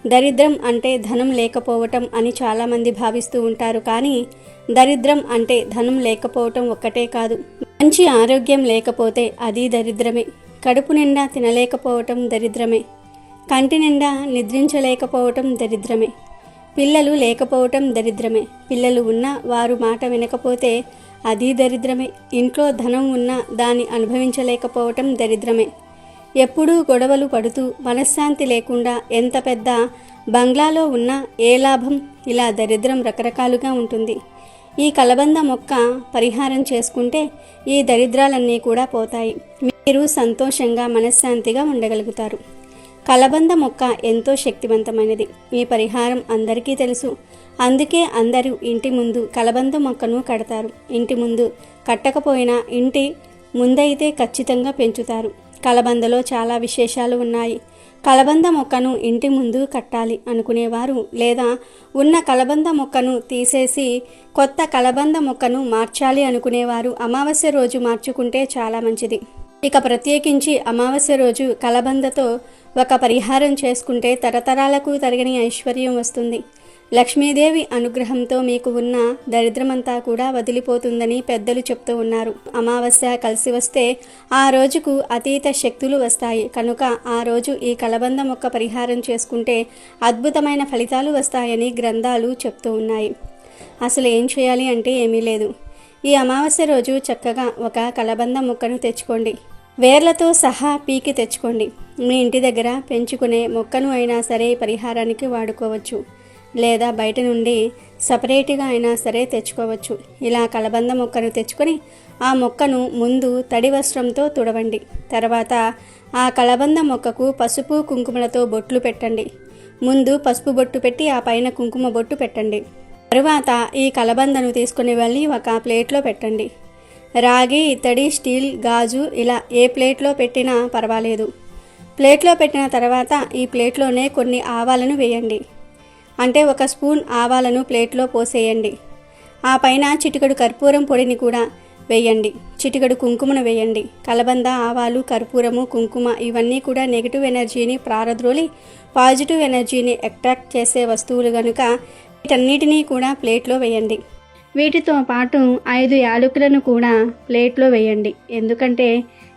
దరిద్రం అంటే ధనం లేకపోవటం అని చాలామంది భావిస్తూ ఉంటారు. కానీ దరిద్రం అంటే ధనం లేకపోవటం ఒక్కటే కాదు, మంచి ఆరోగ్యం లేకపోతే అది దరిద్రమే. కడుపు నిండా తినలేకపోవటం దరిద్రమే. కంటి నిండా నిద్రించలేకపోవటం దరిద్రమే. పిల్లలు లేకపోవటం దరిద్రమే. పిల్లలు ఉన్నా వారు మాట వినకపోతే అది దరిద్రమే. ఇంట్లో ధనం ఉన్నా దాన్ని అనుభవించలేకపోవటం దరిద్రమే. ఎప్పుడూ గొడవలు పడుతూ మనశ్శాంతి లేకుండా ఎంత పెద్ద బంగ్లాలో ఉన్నా ఏ లాభం? ఇలా దరిద్రం రకరకాలుగా ఉంటుంది. ఈ కలబంద మొక్క పరిహారం చేసుకుంటే ఈ దరిద్రాలన్నీ కూడా పోతాయి. మీరు సంతోషంగా మనశ్శాంతిగా ఉండగలుగుతారు. కలబంద మొక్క ఎంతో శక్తివంతమైనది. ఈ పరిహారం అందరికీ తెలుసు. అందుకే అందరూ ఇంటి ముందు కలబంద మొక్కను కడతారు. ఇంటి ముందు కట్టకపోయినా ఇంటి ముందైతే ఖచ్చితంగా పెంచుతారు. కలబందలో చాలా విశేషాలు ఉన్నాయి. కలబంద మొక్కను ఇంటి ముందు కట్టాలి అనుకునేవారు లేదా ఉన్న కలబంద మొక్కను తీసేసి కొత్త కలబంద మొక్కను మార్చాలి అనుకునేవారు అమావాస్య రోజు మార్చుకుంటే చాలా మంచిది. ఇక ప్రత్యేకించి అమావాస్య రోజు కలబందతో ఒక పరిహారం చేసుకుంటే తరతరాలకు తరగని ఐశ్వర్యం వస్తుంది. లక్ష్మీదేవి అనుగ్రహంతో మీకు ఉన్న దరిద్రమంతా కూడా వదిలిపోతుందని పెద్దలు చెప్తూ ఉన్నారు. అమావాస్య కలిసి వస్తే ఆ రోజుకు అతీత శక్తులు వస్తాయి. కనుక ఆ రోజు ఈ కలబంద మొక్క పరిహారం చేసుకుంటే అద్భుతమైన ఫలితాలు వస్తాయని గ్రంథాలు చెప్తూ ఉన్నాయి. అసలు ఏం చేయాలి అంటే ఏమీ లేదు. ఈ అమావాస్య రోజు చక్కగా ఒక కలబంద మొక్కను తెచ్చుకోండి. వేర్లతో సహా పీకి తెచ్చుకోండి. మీ ఇంటి దగ్గర పెంచుకునే మొక్కను అయినా సరే పరిహారానికి వాడుకోవచ్చు, లేదా బయట నుండి సపరేట్గా అయినా సరే తెచ్చుకోవచ్చు. ఇలా కలబంద మొక్కను తెచ్చుకొని ఆ మొక్కను ముందు తడి వస్త్రంతో తుడవండి. తర్వాత ఆ కలబంద మొక్కకు పసుపు కుంకుమలతో బొట్లు పెట్టండి. ముందు పసుపు బొట్టు పెట్టి ఆ పైన కుంకుమ బొట్టు పెట్టండి. తరువాత ఈ కలబందను తీసుకుని వెళ్ళి ఒక ప్లేట్లో పెట్టండి. రాగి, ఇత్తడి, స్టీల్, గాజు ఇలా ఏ ప్లేట్లో పెట్టినా పర్వాలేదు. ప్లేట్లో పెట్టిన తర్వాత ఈ ప్లేట్లోనే కొన్ని ఆవాలను వేయండి. అంటే 1 స్పూన్ ఆవాలను ప్లేట్లో పోసేయండి. ఆ పైన చిటికెడు కర్పూరం పొడిని కూడా వేయండి. చిటికెడు కుంకుమను వేయండి. కలబంద, ఆవాలు, కర్పూరము, కుంకుమ ఇవన్నీ కూడా నెగిటివ్ ఎనర్జీని ప్రారద్రోలి పాజిటివ్ ఎనర్జీని అట్రాక్ట్ చేసే వస్తువులు కనుక వీటన్నిటినీ కూడా ప్లేట్లో వేయండి. వీటితో పాటు 5 యాలకులను కూడా ప్లేట్లో వేయండి. ఎందుకంటే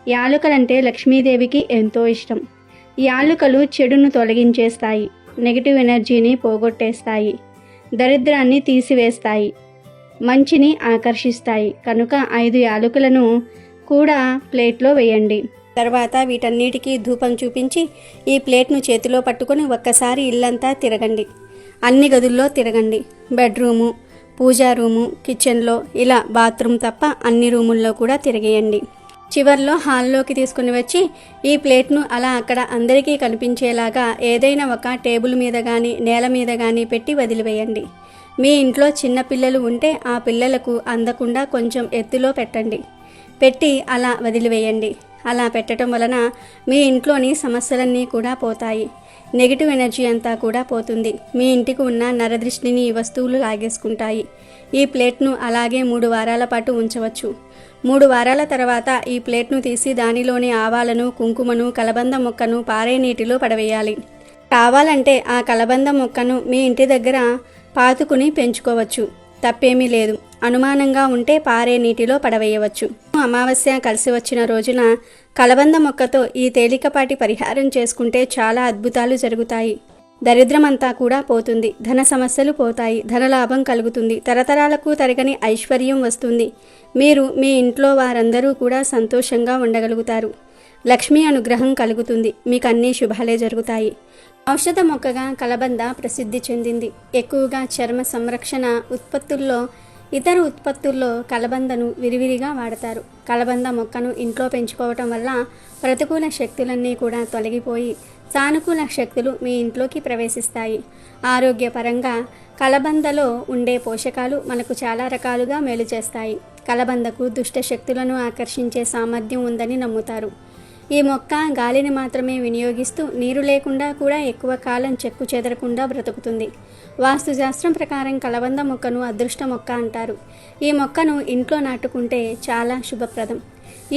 యాలకులంటే లక్ష్మీదేవికి ఎంతో ఇష్టం. యాలకులు చెడును తొలగించేస్తాయి, నెగిటివ్ ఎనర్జీని పోగొట్టేస్తాయి, దరిద్రాన్ని తీసివేస్తాయి, మంచిని ఆకర్షిస్తాయి. కనుక 5 యాలకులను కూడా ప్లేట్లో వేయండి. తర్వాత వీటన్నిటికీ ధూపం చూపించి ఈ ప్లేట్ను చేతిలో పట్టుకొని ఒక్కసారి ఇల్లంతా తిరగండి. అన్ని గదుల్లో తిరగండి. బెడ్రూము, పూజా రూము, కిచెన్లో ఇలా బాత్రూమ్ తప్ప అన్ని రూముల్లో కూడా తిరిగేయండి. చివర్లో హాల్లోకి తీసుకుని వచ్చి ఈ ప్లేట్ను అలా అక్కడ అందరికీ కనిపించేలాగా ఏదైనా ఒక టేబుల్ మీద కానీ నేల మీద కానీ పెట్టి వదిలివేయండి. మీ ఇంట్లో చిన్న పిల్లలు ఉంటే ఆ పిల్లలకు అందకుండా కొంచెం ఎత్తులో పెట్టండి. పెట్టి అలా వదిలివేయండి. అలా పెట్టడం వలన మీ ఇంట్లోని సమస్యలన్నీ కూడా పోతాయి. నెగిటివ్ ఎనర్జీ అంతా కూడా పోతుంది. మీ ఇంటికి ఉన్న నరదృష్టిని ఈ వస్తువులు లాగేసుకుంటాయి. ఈ ప్లేట్ను అలాగే 3 వారాల పాటు ఉంచవచ్చు. 3 వారాల తర్వాత ఈ ప్లేట్ను తీసి దానిలోని ఆవాలను, కుంకుమను, కలబంద మొక్కను పారే నీటిలో పడవేయాలి. కావాలంటే ఆ కలబంద మొక్కను మీ ఇంటి దగ్గర పాతుకుని పెంచుకోవచ్చు, తప్పేమీ లేదు. అనుమానంగా ఉంటే పారే నీటిలో పడవేయవచ్చు. అమావాస్య కలిసి వచ్చిన రోజున కలబంద మొక్కతో ఈ తేలికపాటి పరిహారం చేసుకుంటే చాలా అద్భుతాలు జరుగుతాయి. దరిద్రమంతా కూడా పోతుంది. ధన సమస్యలు పోతాయి. ధనలాభం కలుగుతుంది. తరతరాలకు తరగని ఐశ్వర్యం వస్తుంది. మీరు మీ ఇంట్లో వారందరూ కూడా సంతోషంగా ఉండగలుగుతారు. లక్ష్మీ అనుగ్రహం కలుగుతుంది. మీకు అన్ని శుభాలే జరుగుతాయి. ఔషధ మొక్కగా కలబంద ప్రసిద్ధి చెందింది. ఎక్కువగా చర్మ సంరక్షణ ఉత్పత్తుల్లో, ఇతర ఉత్పత్తుల్లో కలబందను విరివిరిగా వాడతారు. కలబంద మొక్కను ఇంట్లో పెంచుకోవటం వల్ల ప్రతికూల శక్తులన్నీ కూడా తొలగిపోయి సానుకూల శక్తులు మీ ఇంట్లోకి ప్రవేశిస్తాయి. ఆరోగ్యపరంగా కలబందలో ఉండే పోషకాలు మనకు చాలా రకాలుగా మేలు చేస్తాయి. కలబందకు దుష్ట శక్తులను ఆకర్షించే సామర్థ్యం ఉందని నమ్ముతారు. ఈ మొక్క గాలిని మాత్రమే వినియోగిస్తూ నీరు లేకుండా కూడా ఎక్కువ కాలం చెక్కు చెదరకుండా బ్రతుకుతుంది. వాస్తుశాస్త్రం ప్రకారం కలబంద మొక్కను అదృష్ట మొక్క అంటారు. ఈ మొక్కను ఇంట్లో నాటుకుంటే చాలా శుభప్రదం.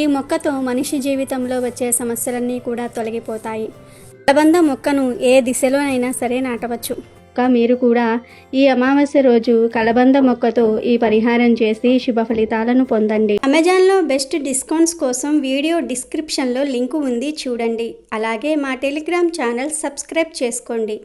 ఈ మొక్కతో మనిషి జీవితంలో వచ్చే సమస్యలన్నీ కూడా తొలగిపోతాయి. కలబంద మొక్కను ఏ దిశలోనైనా సరే నాటవచ్చు. మీరు కూడా ఈ అమావాస్య రోజు కలబంద మొక్కతో ఈ పరిహారం చేసి శుభ ఫలితాలను పొందండి. అమెజాన్లో బెస్ట్ డిస్కౌంట్స్ కోసం వీడియో డిస్క్రిప్షన్లో లింకు ఉంది, చూడండి. అలాగే మా టెలిగ్రామ్ ఛానల్ సబ్స్క్రైబ్ చేసుకోండి.